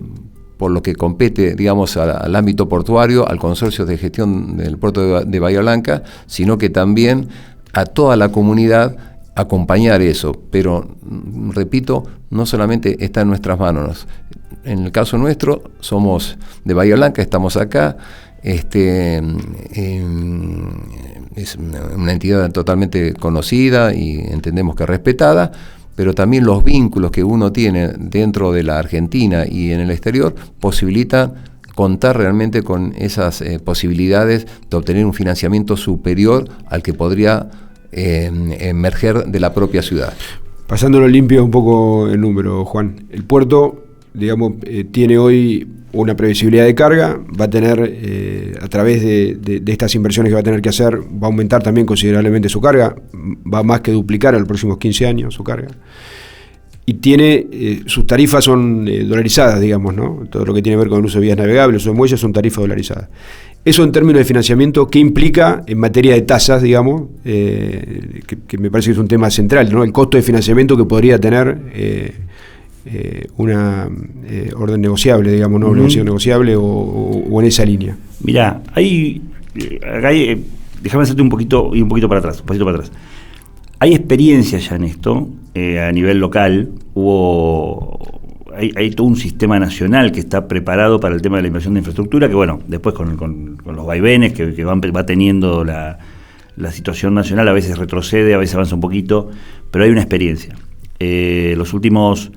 Speaker 2: por lo que compete, digamos, al ámbito portuario, al consorcio de gestión del puerto de Bahía Blanca, sino que también a toda la comunidad acompañar eso. Pero, repito, no solamente está en nuestras manos. En el caso nuestro, somos de Bahía Blanca, estamos acá, es una entidad totalmente conocida y entendemos que respetada, pero también los vínculos que uno tiene dentro de la Argentina y en el exterior posibilitan contar realmente con esas posibilidades de obtener un financiamiento superior al que podría emerger de la propia ciudad.
Speaker 1: Pasándolo limpio un poco el número, Juan. El puerto, digamos, tiene hoy una previsibilidad de carga, va a tener, a través de estas inversiones que va a tener que hacer, va a aumentar también considerablemente su carga, va más que duplicar en los próximos 15 años su carga. Y tiene, sus tarifas son dolarizadas, digamos, ¿no? Todo lo que tiene que ver con el uso de vías navegables o de muelles son tarifas dolarizadas. Eso en términos de financiamiento, ¿qué implica en materia de tasas, digamos? Que me parece que es un tema central, ¿no? El costo de financiamiento que podría tener una orden negociable, digamos, ¿no? Una negocio negociable o en esa línea.
Speaker 3: Mirá, déjame hacerte un poquito para atrás, un pasito para atrás. Hay experiencia ya en esto, a nivel local, hay todo un sistema nacional que está preparado para el tema de la inversión de infraestructura, que bueno, después con los vaivenes que va teniendo la situación nacional, a veces retrocede, a veces avanza un poquito, pero hay una experiencia. Los últimos,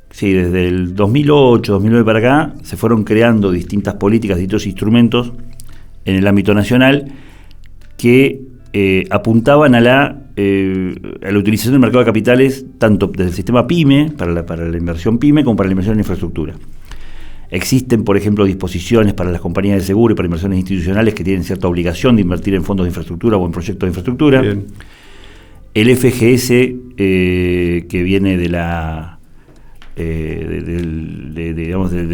Speaker 3: desde el 2008, 2009 para acá, se fueron creando distintas políticas, distintos instrumentos en el ámbito nacional que apuntaban a la utilización del mercado de capitales tanto del sistema PYME, para la inversión PYME, como para la inversión en infraestructura. Existen, por ejemplo, disposiciones para las compañías de seguro y para inversiones institucionales que tienen cierta obligación de invertir en fondos de infraestructura o en proyectos de infraestructura. Bien. El FGS, que viene del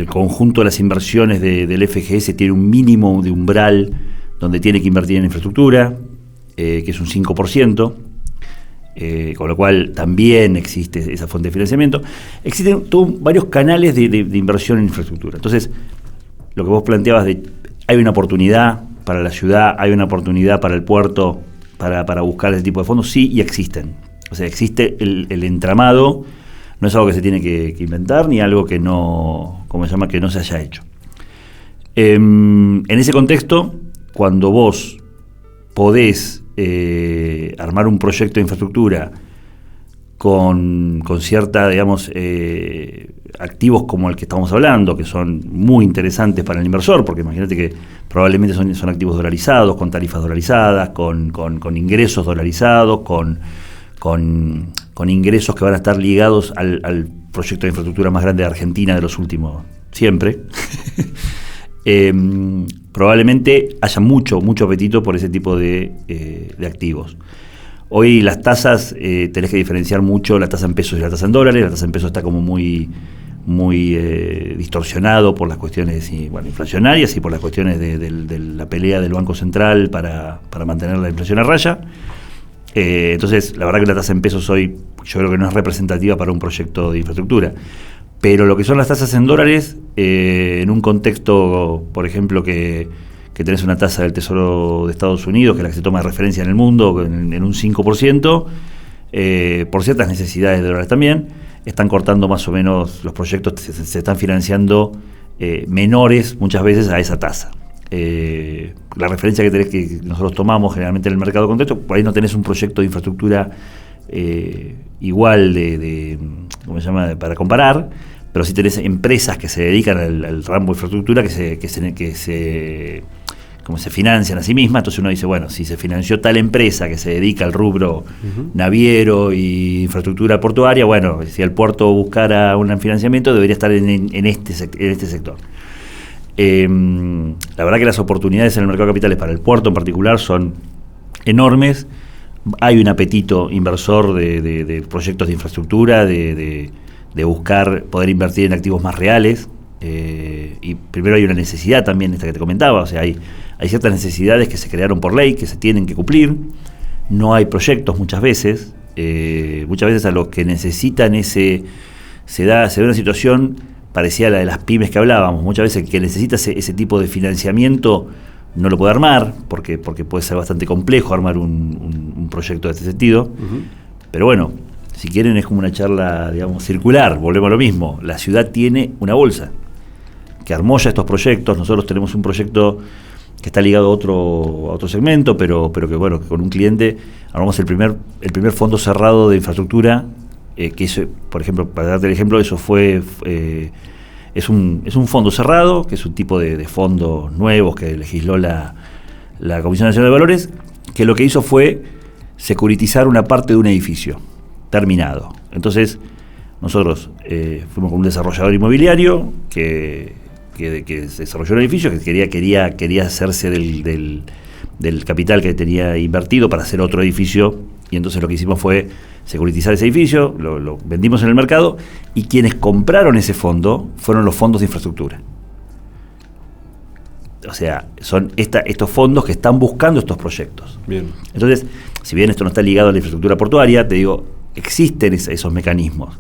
Speaker 3: conjunto de las inversiones del FGS, tiene un mínimo de umbral donde tiene que invertir en infraestructura, que es un 5%, con lo cual también existe esa fuente de financiamiento. Existen varios canales de inversión en infraestructura. Entonces, lo que vos planteabas hay una oportunidad para la ciudad, hay una oportunidad para el puerto para buscar ese tipo de fondos, sí, y existen. O sea, existe el entramado, no es algo que se tiene que inventar, ni algo que no se haya hecho. En ese contexto, cuando vos podés armar un proyecto de infraestructura con cierta, digamos, activos como el que estamos hablando, que son muy interesantes para el inversor, porque imagínate que probablemente son activos dolarizados, con tarifas dolarizadas, con ingresos dolarizados, con ingresos que van a estar ligados al proyecto de infraestructura más grande de Argentina de los últimos, siempre. Probablemente haya mucho apetito por ese tipo de activos. Hoy las tasas, tenés que diferenciar mucho la tasa en pesos y la tasa en dólares. La tasa en pesos está como muy distorsionado por las cuestiones inflacionarias y por las cuestiones de la pelea del Banco Central para mantener la inflación a raya. Entonces, la verdad que la tasa en pesos hoy yo creo que no es representativa para un proyecto de infraestructura. Pero lo que son las tasas en dólares, en un contexto, por ejemplo, que tenés una tasa del Tesoro de Estados Unidos, que es la que se toma de referencia en el mundo, en un 5%, por ciertas necesidades de dólares también, están cortando más o menos los proyectos, se están financiando menores muchas veces a esa tasa. La referencia que nosotros tomamos generalmente en el mercado de contexto, por ahí no tenés un proyecto de infraestructura igual ¿cómo se llama?, para comparar, pero sí tenés empresas que se dedican al ramo de infraestructura que se financian a sí mismas. Entonces uno dice, bueno, si se financió tal empresa que se dedica al rubro naviero y infraestructura portuaria, bueno, si el puerto buscara un financiamiento debería estar en este sector. La verdad que las oportunidades en el mercado de capitales para el puerto en particular son enormes. Hay un apetito inversor de proyectos de infraestructura, de buscar poder invertir en activos más reales, y primero hay una necesidad también, esta que te comentaba, o sea, hay ciertas necesidades que se crearon por ley, que se tienen que cumplir. No hay proyectos muchas veces a los que necesitan se da una situación parecida a la de las pymes que hablábamos. Muchas veces el que necesita ese tipo de financiamiento no lo puede armar, porque puede ser bastante complejo armar un proyecto de este sentido. Pero bueno, si quieren es como una charla, digamos, circular, volvemos a lo mismo. La ciudad tiene una bolsa que armó ya estos proyectos. Nosotros tenemos un proyecto que está ligado a otro segmento, pero que bueno, que con un cliente armamos el primer fondo cerrado de infraestructura, que eso, por ejemplo, para darte el ejemplo, eso fue Es un fondo cerrado, que es un tipo de fondos nuevos que legisló la Comisión Nacional de Valores, que lo que hizo fue securitizar una parte de un edificio terminado. Entonces, nosotros fuimos con un desarrollador inmobiliario que desarrolló un edificio que quería hacerse del capital que tenía invertido para hacer otro edificio, y entonces lo que hicimos fue securitizar ese edificio, lo vendimos en el mercado, y quienes compraron ese fondo fueron los fondos de infraestructura. O sea, son estos fondos que están buscando estos proyectos.
Speaker 1: Bien.
Speaker 3: Entonces, si bien esto no está ligado a la infraestructura portuaria, te digo, existen esos mecanismos.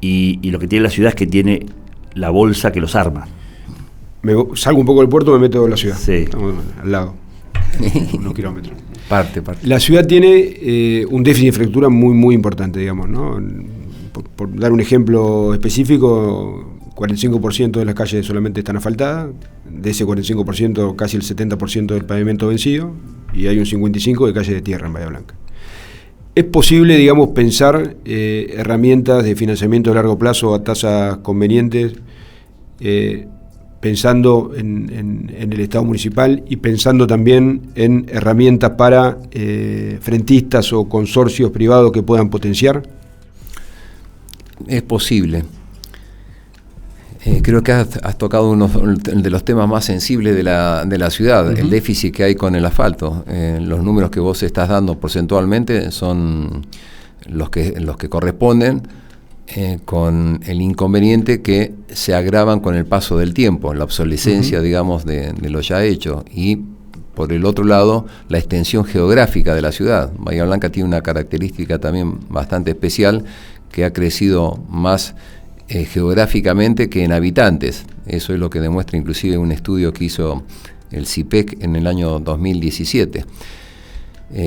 Speaker 3: Y lo que tiene la ciudad es que tiene la bolsa que los arma.
Speaker 1: Salgo un poco del puerto, me meto en la ciudad.
Speaker 3: Sí.
Speaker 1: Estamos al lado, unos kilómetros.
Speaker 2: Parte.
Speaker 1: La ciudad tiene un déficit de infraestructura muy, muy importante, digamos, ¿no? Por dar un ejemplo específico, 45% de las calles solamente están asfaltadas, de ese 45% casi el 70% del pavimento vencido, y hay un 55% de calles de tierra en Bahía Blanca. ¿Es posible, digamos, pensar herramientas de financiamiento a largo plazo a tasas convenientes, pensando en el Estado municipal y pensando también en herramientas para frentistas o consorcios privados que puedan potenciar?
Speaker 2: Es posible. Creo que has tocado uno de los temas más sensibles de la ciudad, uh-huh. El déficit que hay con el asfalto. Los números que vos estás dando porcentualmente son los que corresponden, con el inconveniente que se agravan con el paso del tiempo, la obsolescencia, uh-huh. digamos, de lo ya hecho. Y por el otro lado, la extensión geográfica de la ciudad. Bahía Blanca tiene una característica también bastante especial, que ha crecido más geográficamente que en habitantes. Eso es lo que demuestra inclusive un estudio que hizo el CIPEC en el año 2017.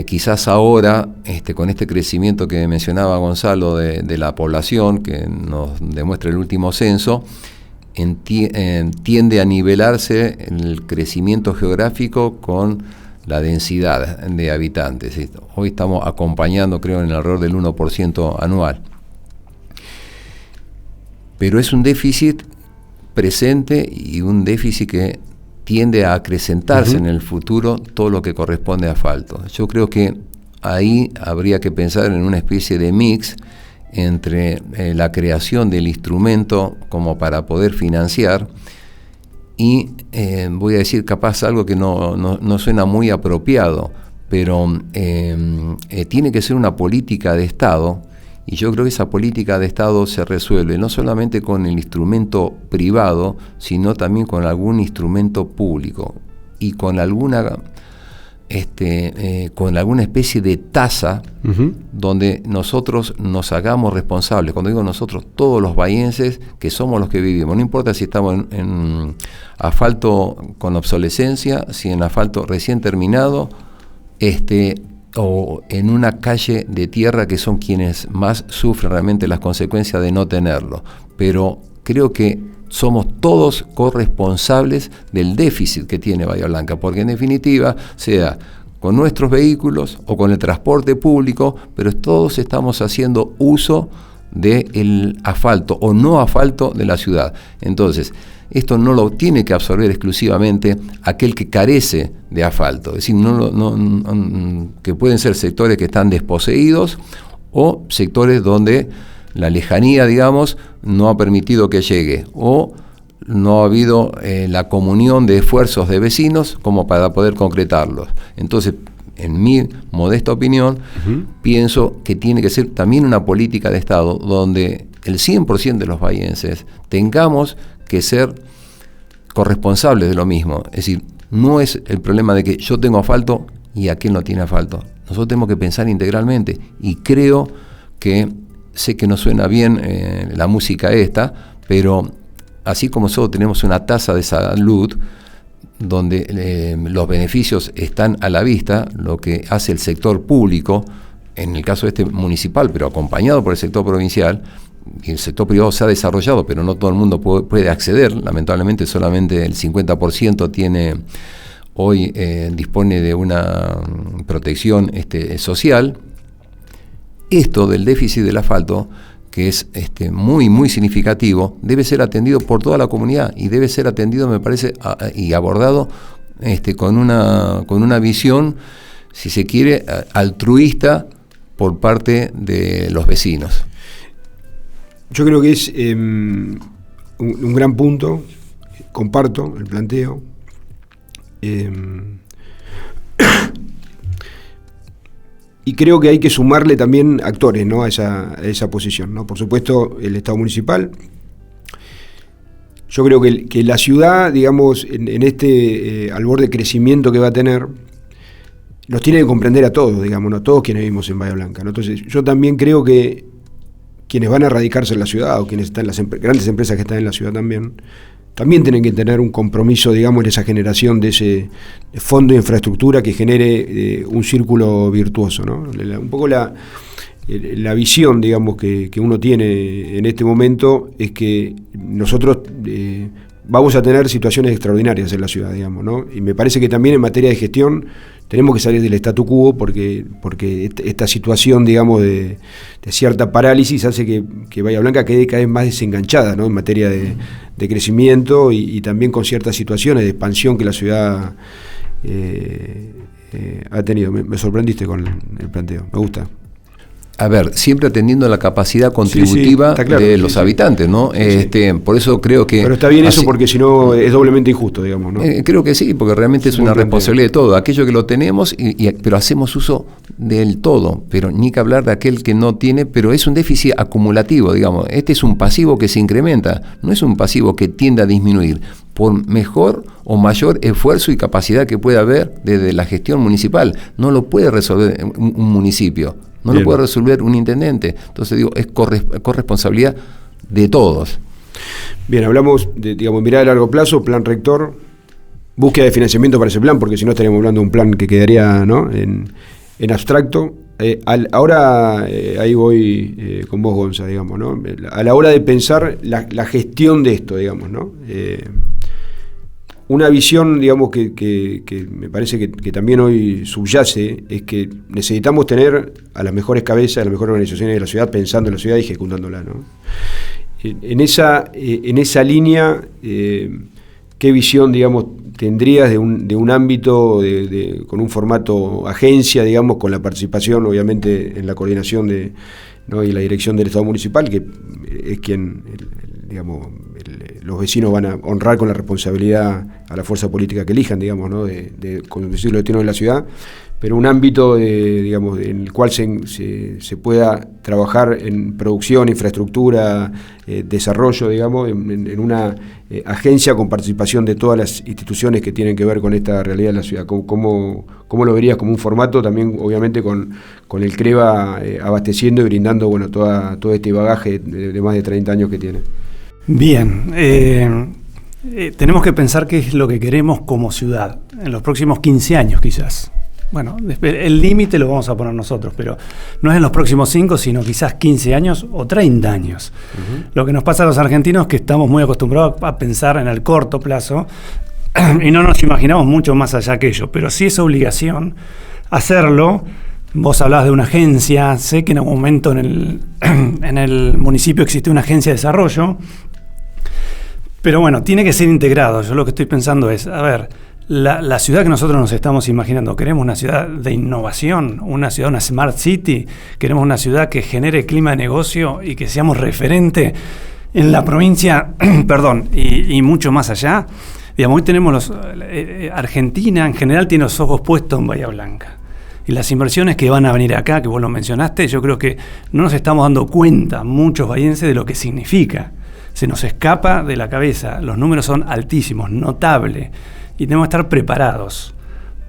Speaker 2: Quizás ahora, con este crecimiento que mencionaba Gonzalo de la población, que nos demuestra el último censo, tiende a nivelarse el crecimiento geográfico con la densidad de habitantes. Hoy estamos acompañando, creo, en el alrededor del 1% anual. Pero es un déficit presente y un déficit que tiende a acrecentarse, uh-huh. en el futuro, todo lo que corresponde a asfalto. Yo creo que ahí habría que pensar en una especie de mix entre la creación del instrumento como para poder financiar y, voy a decir capaz algo que no suena muy apropiado, pero tiene que ser una política de Estado. Y yo creo que esa política de Estado se resuelve no solamente con el instrumento privado, sino también con algún instrumento público y con alguna especie de tasa, uh-huh. donde nosotros nos hagamos responsables. Cuando digo nosotros, todos los bahienses que somos los que vivimos, no importa si estamos en asfalto con obsolescencia, si en asfalto recién terminado, o en una calle de tierra, que son quienes más sufren realmente las consecuencias de no tenerlo. Pero creo que somos todos corresponsables del déficit que tiene Bahía Blanca, porque en definitiva, sea con nuestros vehículos o con el transporte público, pero todos estamos haciendo uso del asfalto o no asfalto de la ciudad. Entonces, esto no lo tiene que absorber exclusivamente aquel que carece de asfalto. Es decir, que pueden ser sectores que están desposeídos o sectores donde la lejanía, digamos, no ha permitido que llegue, o no ha habido la comunión de esfuerzos de vecinos como para poder concretarlos. Entonces, en mi modesta opinión, uh-huh. pienso que tiene que ser también una política de Estado donde el 100% de los bahienses tengamos que ser corresponsables de lo mismo. Es decir, no es el problema de que yo tengo asfalto y aquel no tiene asfalto. Nosotros tenemos que pensar integralmente, y creo que, sé que no suena bien la música esta, pero así como nosotros tenemos una tasa de salud donde los beneficios están a la vista, lo que hace el sector público, en el caso municipal, pero acompañado por el sector provincial, y el sector privado se ha desarrollado, pero no todo el mundo puede acceder. Lamentablemente solamente el 50% dispone de una protección social. Esto del déficit del asfalto que es muy, muy significativo, debe ser atendido por toda la comunidad y debe ser atendido, me parece, y abordado con una visión, si se quiere, altruista por parte de los vecinos.
Speaker 1: Yo creo que es un gran punto, comparto el planteo. Y creo que hay que sumarle también actores, ¿no?, a esa posición, ¿no? Por supuesto, el Estado municipal. Yo creo que la ciudad, digamos, en al borde de crecimiento que va a tener, nos tiene que comprender a todos, digamos, ¿no? Todos quienes vivimos en Bahía Blanca, ¿no? Entonces, yo también creo que quienes van a radicarse en la ciudad, o quienes están en las grandes empresas que están en la ciudad también tienen que tener un compromiso, digamos, en esa generación de ese fondo de infraestructura que genere un círculo virtuoso, ¿no? Un poco la visión, digamos, que uno tiene en este momento es que nosotros vamos a tener situaciones extraordinarias en la ciudad, digamos, ¿no? Y me parece que también en materia de gestión tenemos que salir del statu quo porque esta situación, digamos, de cierta parálisis hace que Bahía Blanca quede cada vez más desenganchada, ¿no?, en materia de crecimiento y también con ciertas situaciones de expansión que la ciudad ha tenido. Me sorprendiste con el planteo, me gusta.
Speaker 2: A ver, siempre atendiendo a la capacidad contributiva de los habitantes, ¿no? Por eso creo que...
Speaker 1: Pero está bien eso, porque si no es doblemente injusto, digamos, ¿no?
Speaker 2: Creo que sí, porque realmente es una responsabilidad de todo. Aquello que lo tenemos, pero hacemos uso del todo, pero ni que hablar de aquel que no tiene, pero es un déficit acumulativo, digamos. Este es un pasivo que se incrementa, no es un pasivo que tiende a disminuir, por mejor o mayor esfuerzo y capacidad que pueda haber desde la gestión municipal. No lo puede resolver un municipio. No Bien. Lo puede resolver un intendente. Entonces, digo, es corresponsabilidad de todos.
Speaker 1: Bien, hablamos de, digamos, mirada a largo plazo, plan rector, búsqueda de financiamiento para ese plan, porque si no estaríamos hablando de un plan que quedaría, ¿no?, en abstracto. Ahora, ahí voy con vos, Gonza, digamos, ¿no? A la hora de pensar la gestión de esto, digamos, ¿no? Una visión, digamos, que me parece que también hoy subyace, es que necesitamos tener a las mejores cabezas, a las mejores organizaciones de la ciudad, pensando en la ciudad y ejecutándola, ¿no? En esa línea, ¿qué visión, digamos, tendrías de un ámbito con un formato agencia, digamos, con la participación, obviamente, en la coordinación ¿no?, y la dirección del Estado municipal, que es quien, digamos, los vecinos van a honrar con la responsabilidad a la fuerza política que elijan, digamos, ¿no?, de conducir los destinos de la ciudad, pero un ámbito, digamos, en el cual se pueda trabajar en producción, infraestructura, desarrollo, digamos, en una agencia con participación de todas las instituciones que tienen que ver con esta realidad de la ciudad. ¿Cómo lo verías como un formato? También, obviamente, con el CREVA abasteciendo y brindando, bueno, todo este bagaje de más de 30 años que tiene.
Speaker 4: Bien, tenemos que pensar qué es lo que queremos como ciudad en los próximos 15 años quizás. Bueno, el límite lo vamos a poner nosotros, pero no es en los próximos 5, sino quizás 15 años o 30 años. Uh-huh. Lo que nos pasa a los argentinos es que estamos muy acostumbrados a pensar en el corto plazo y no nos imaginamos mucho más allá que ello, pero sí es obligación hacerlo. Vos hablabas de una agencia, sé que en algún momento en el municipio existe una agencia de desarrollo, pero bueno, tiene que ser integrado. Yo lo que estoy pensando es, a ver, la ciudad que nosotros nos estamos imaginando, ¿queremos una ciudad de innovación, una smart city? ¿Queremos una ciudad que genere clima de negocio y que seamos referente en la provincia, perdón, y mucho más allá? Digamos, hoy tenemos Argentina en general tiene los ojos puestos en Bahía Blanca. Y las inversiones que van a venir acá, que vos lo mencionaste, yo creo que no nos estamos dando cuenta, muchos bahienses, de lo que significa. Se nos escapa de la cabeza, los números son altísimos, notables. Y tenemos que estar preparados,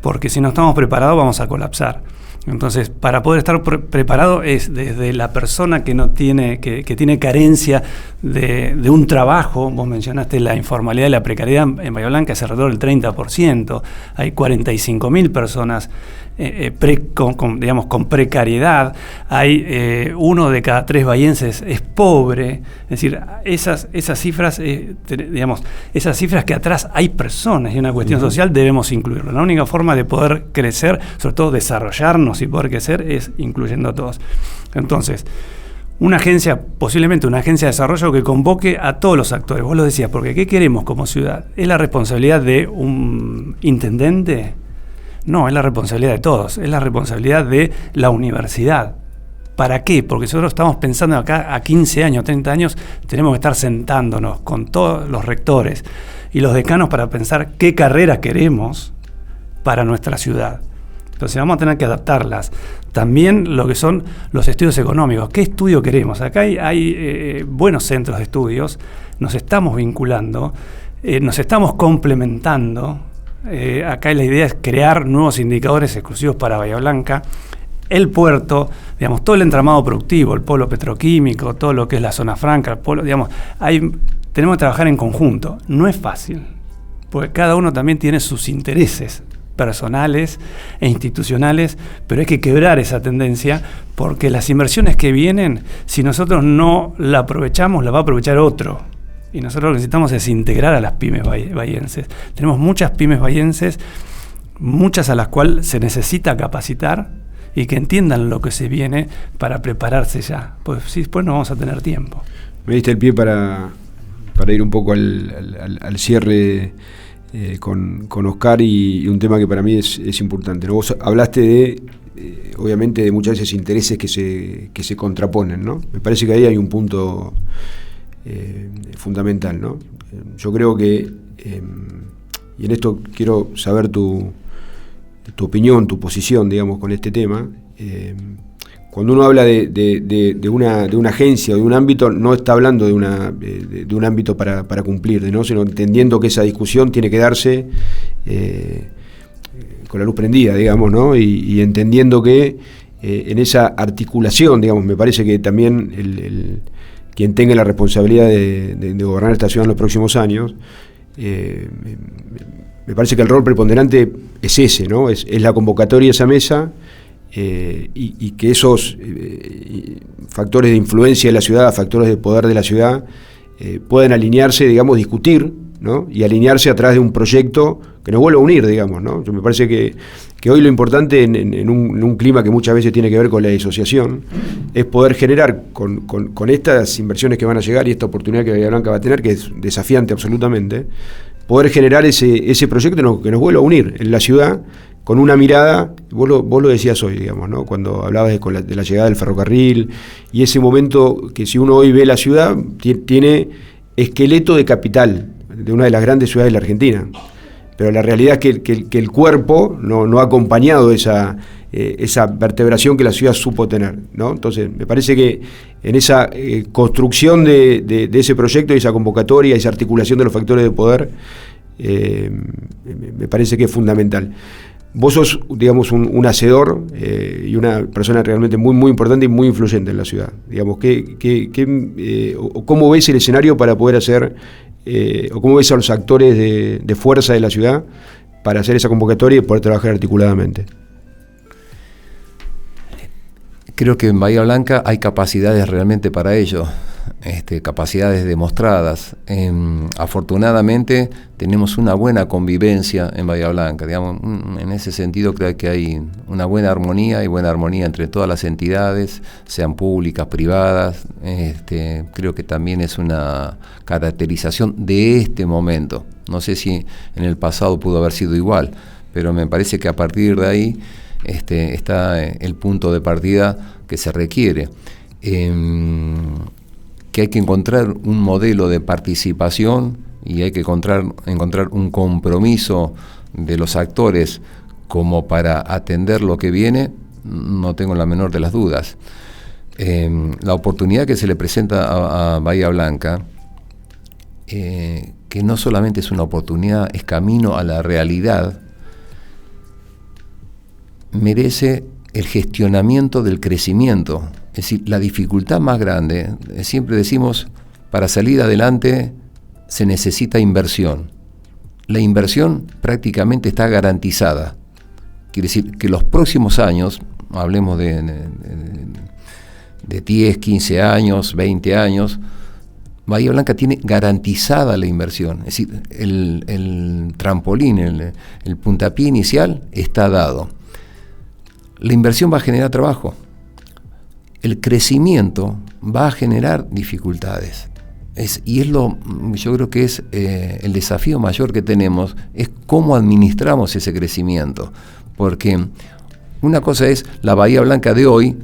Speaker 4: porque si no estamos preparados vamos a colapsar. Entonces, para poder estar preparado es desde la persona que no tiene, que tiene carencia de un trabajo. Vos mencionaste la informalidad y la precariedad en Bahía Blanca, es alrededor del 30%. Hay 45.000 personas con precariedad. Hay 1 de cada 3 bahienses es pobre. Es decir, esas cifras, esas cifras que atrás hay personas y una cuestión social, debemos incluirlo. La única forma de poder crecer, sobre todo desarrollarnos y poder crecer, es incluyendo a todos. Entonces, una agencia, posiblemente una agencia de desarrollo que convoque a todos los actores. Vos lo decías, porque ¿qué queremos como ciudad? ¿Es la responsabilidad de un intendente? No, es la responsabilidad de todos, es la responsabilidad de la universidad. ¿Para qué? Porque nosotros estamos pensando acá a 15 años, 30 años, tenemos que estar sentándonos con todos los rectores y los decanos para pensar qué carreras queremos para nuestra ciudad. Entonces vamos a tener que adaptarlas. También lo que son los estudios económicos. ¿Qué estudio queremos? Acá hay buenos centros de estudios, nos estamos vinculando, nos estamos complementando. Acá la idea es crear nuevos indicadores exclusivos para Bahía Blanca. El puerto, digamos, todo el entramado productivo, el polo petroquímico, todo lo que es la zona franca, el polo, digamos, tenemos que trabajar en conjunto. No es fácil, porque cada uno también tiene sus intereses personales e institucionales, pero hay que quebrar esa tendencia, porque las inversiones que vienen, si nosotros no la aprovechamos, la va a aprovechar otro. Y nosotros lo que necesitamos es integrar a las pymes bahienses. Tenemos muchas pymes bahienses, muchas a las cuales se necesita capacitar y que entiendan lo que se viene para prepararse ya, pues si después no vamos a tener tiempo.
Speaker 1: Me diste el pie para ir un poco al cierre con Oscar y un tema que para mí es importante, ¿no? Vos hablaste de, obviamente, de muchas veces intereses que se contraponen, ¿no? Me parece que ahí hay un punto fundamental, ¿no? Yo creo que, y en esto quiero saber tu opinión, tu posición, digamos, con este tema. Cuando uno habla de una agencia o de un ámbito, no está hablando de un ámbito para cumplir, ¿no? Sino entendiendo que esa discusión tiene que darse con la luz prendida, digamos, ¿no? Y entendiendo que en esa articulación, digamos, me parece que también quien tenga la responsabilidad de gobernar esta ciudad en los próximos años, me parece que el rol preponderante es ese, ¿no? Es la convocatoria a esa mesa, y que esos factores de influencia de la ciudad, factores de poder de la ciudad, pueden alinearse, digamos, discutir, ¿no? Y alinearse a través de un proyecto que nos vuelva a unir, digamos, ¿no? Yo me parece que hoy lo importante en un clima que muchas veces tiene que ver con la disociación es poder generar con estas inversiones que van a llegar y esta oportunidad que Bahía Blanca va a tener, que es desafiante absolutamente, poder generar ese proyecto que nos vuelva a unir en la ciudad con una mirada. Vos lo decías hoy, digamos, ¿no? Cuando hablabas de la llegada del ferrocarril y ese momento que, si uno hoy ve la ciudad, tiene esqueleto de capital de una de las grandes ciudades de la Argentina, pero la realidad es que el cuerpo no ha acompañado esa vertebración que la ciudad supo tener, ¿no? Entonces me parece que en esa construcción de ese proyecto y esa convocatoria, esa articulación de los factores de poder, me parece que es fundamental. Vos sos, digamos, un hacedor y una persona realmente muy, muy importante y muy influyente en la ciudad. Digamos, ¿cómo ves el escenario para poder hacer, o cómo ves a los actores de fuerza de la ciudad para hacer esa convocatoria y poder trabajar articuladamente?
Speaker 2: Creo que en Bahía Blanca hay capacidades realmente para ello, capacidades demostradas. Afortunadamente tenemos una buena convivencia en Bahía Blanca, digamos, en ese sentido creo que hay una buena armonía entre todas las entidades, sean públicas, privadas. Creo que también es una caracterización de este momento. No sé si en el pasado pudo haber sido igual, pero me parece que a partir de ahí está el punto de partida que se requiere, que hay que encontrar un modelo de participación y hay que encontrar un compromiso de los actores como para atender lo que viene. No tengo la menor de las dudas. La oportunidad que se le presenta a Bahía Blanca, que no solamente es una oportunidad, es camino a la realidad, merece el gestionamiento del crecimiento. Es decir, la dificultad más grande, siempre decimos, para salir adelante se necesita inversión. La inversión prácticamente está garantizada. Quiere decir que los próximos años, hablemos de 10, 15 años, 20 años, Bahía Blanca tiene garantizada la inversión. Es decir, el trampolín, el puntapié inicial está dado. La inversión va a generar trabajo. el crecimiento va a generar dificultades. Yo creo que es el desafío mayor que tenemos, es cómo administramos ese crecimiento. Porque una cosa es la Bahía Blanca de hoy,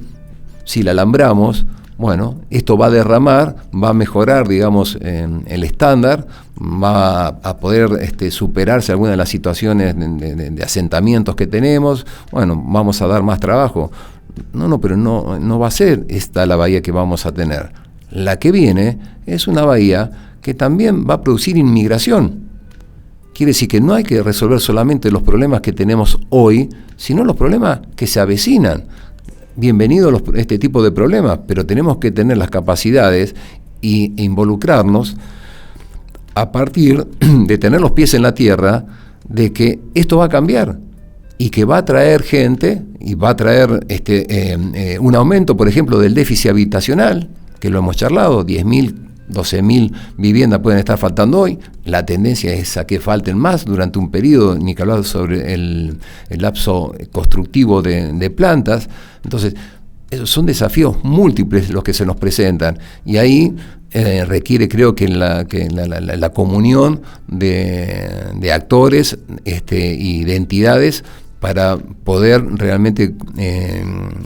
Speaker 2: si la alambramos, bueno, esto va a derramar, va a mejorar, digamos, el estándar, va a poder superarse algunas de las situaciones de asentamientos que tenemos, bueno, vamos a dar más trabajo. Pero no va a ser esta la bahía que vamos a tener. La que viene es una bahía que también va a producir inmigración. Quiere decir que no hay que resolver solamente los problemas que tenemos hoy, sino los problemas que se avecinan. Bienvenidos este tipo de problemas, pero tenemos que tener las capacidades e involucrarnos a partir de tener los pies en la tierra, de que esto va a cambiar y que va a traer gente y va a traer un aumento, por ejemplo, del déficit habitacional, que lo hemos charlado, 10.000, 12.000 viviendas pueden estar faltando hoy. La tendencia es a que falten más durante un periodo, ni que hablar sobre el lapso constructivo de plantas. Entonces, esos son desafíos múltiples los que se nos presentan, y ahí requiere, creo que la comunión de actores y de entidades para poder realmente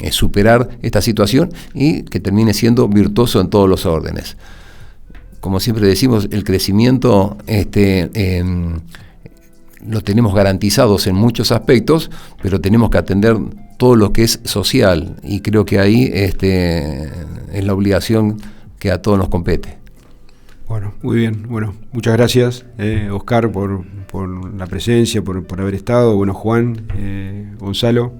Speaker 2: superar esta situación y que termine siendo virtuoso en todos los órdenes. Como siempre decimos, el crecimiento lo tenemos garantizados en muchos aspectos, pero tenemos que atender todo lo que es social, y creo que ahí es la obligación que a todos nos compete.
Speaker 1: Bueno, muy bien. Bueno, muchas gracias, Oscar, por la presencia, por haber estado. Bueno, Juan, Gonzalo.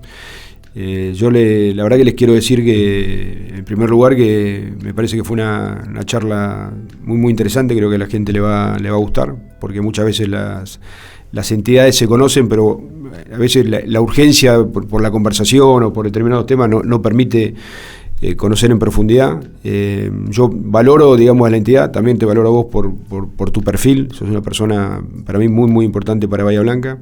Speaker 1: Yo la verdad que les quiero decir que, en primer lugar, que me parece que fue una charla muy, muy interesante. Creo que a la gente le va a gustar, porque muchas veces las entidades se conocen, pero a veces la urgencia por la conversación o por determinados temas no permite conocer en profundidad. Yo valoro, digamos, a la entidad, también te valoro a vos por tu perfil. Sos una persona para mí muy, muy importante para Bahía Blanca.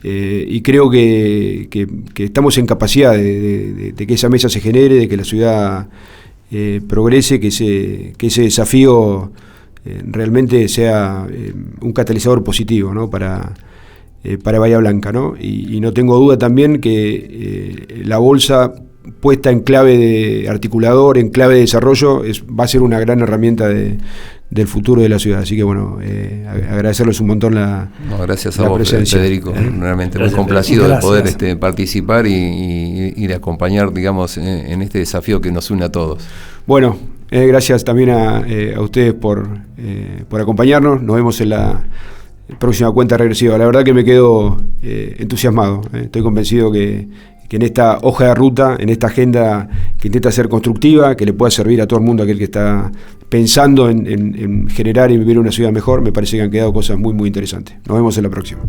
Speaker 1: Y creo que estamos en capacidad de que esa mesa se genere, de que la ciudad progrese, que ese desafío realmente sea un catalizador positivo, ¿no? para Bahía Blanca, ¿no? Y no tengo duda también que la bolsa puesta en clave de articulador, en clave de desarrollo, va a ser una gran herramienta del futuro de la ciudad. Así que bueno, agradecerles un montón
Speaker 2: gracias a vos, presencia. Federico, realmente muy complacido de poder participar y de acompañar, digamos, en este desafío que nos une a todos.
Speaker 1: Bueno, gracias también a ustedes por acompañarnos. Nos vemos en la próxima cuenta regresiva. La verdad que me quedo entusiasmado. Estoy convencido que en esta hoja de ruta, en esta agenda que intenta ser constructiva, que le pueda servir a todo el mundo, aquel que está pensando en generar y vivir una ciudad mejor, me parece que han quedado cosas muy, muy interesantes. Nos vemos en la próxima.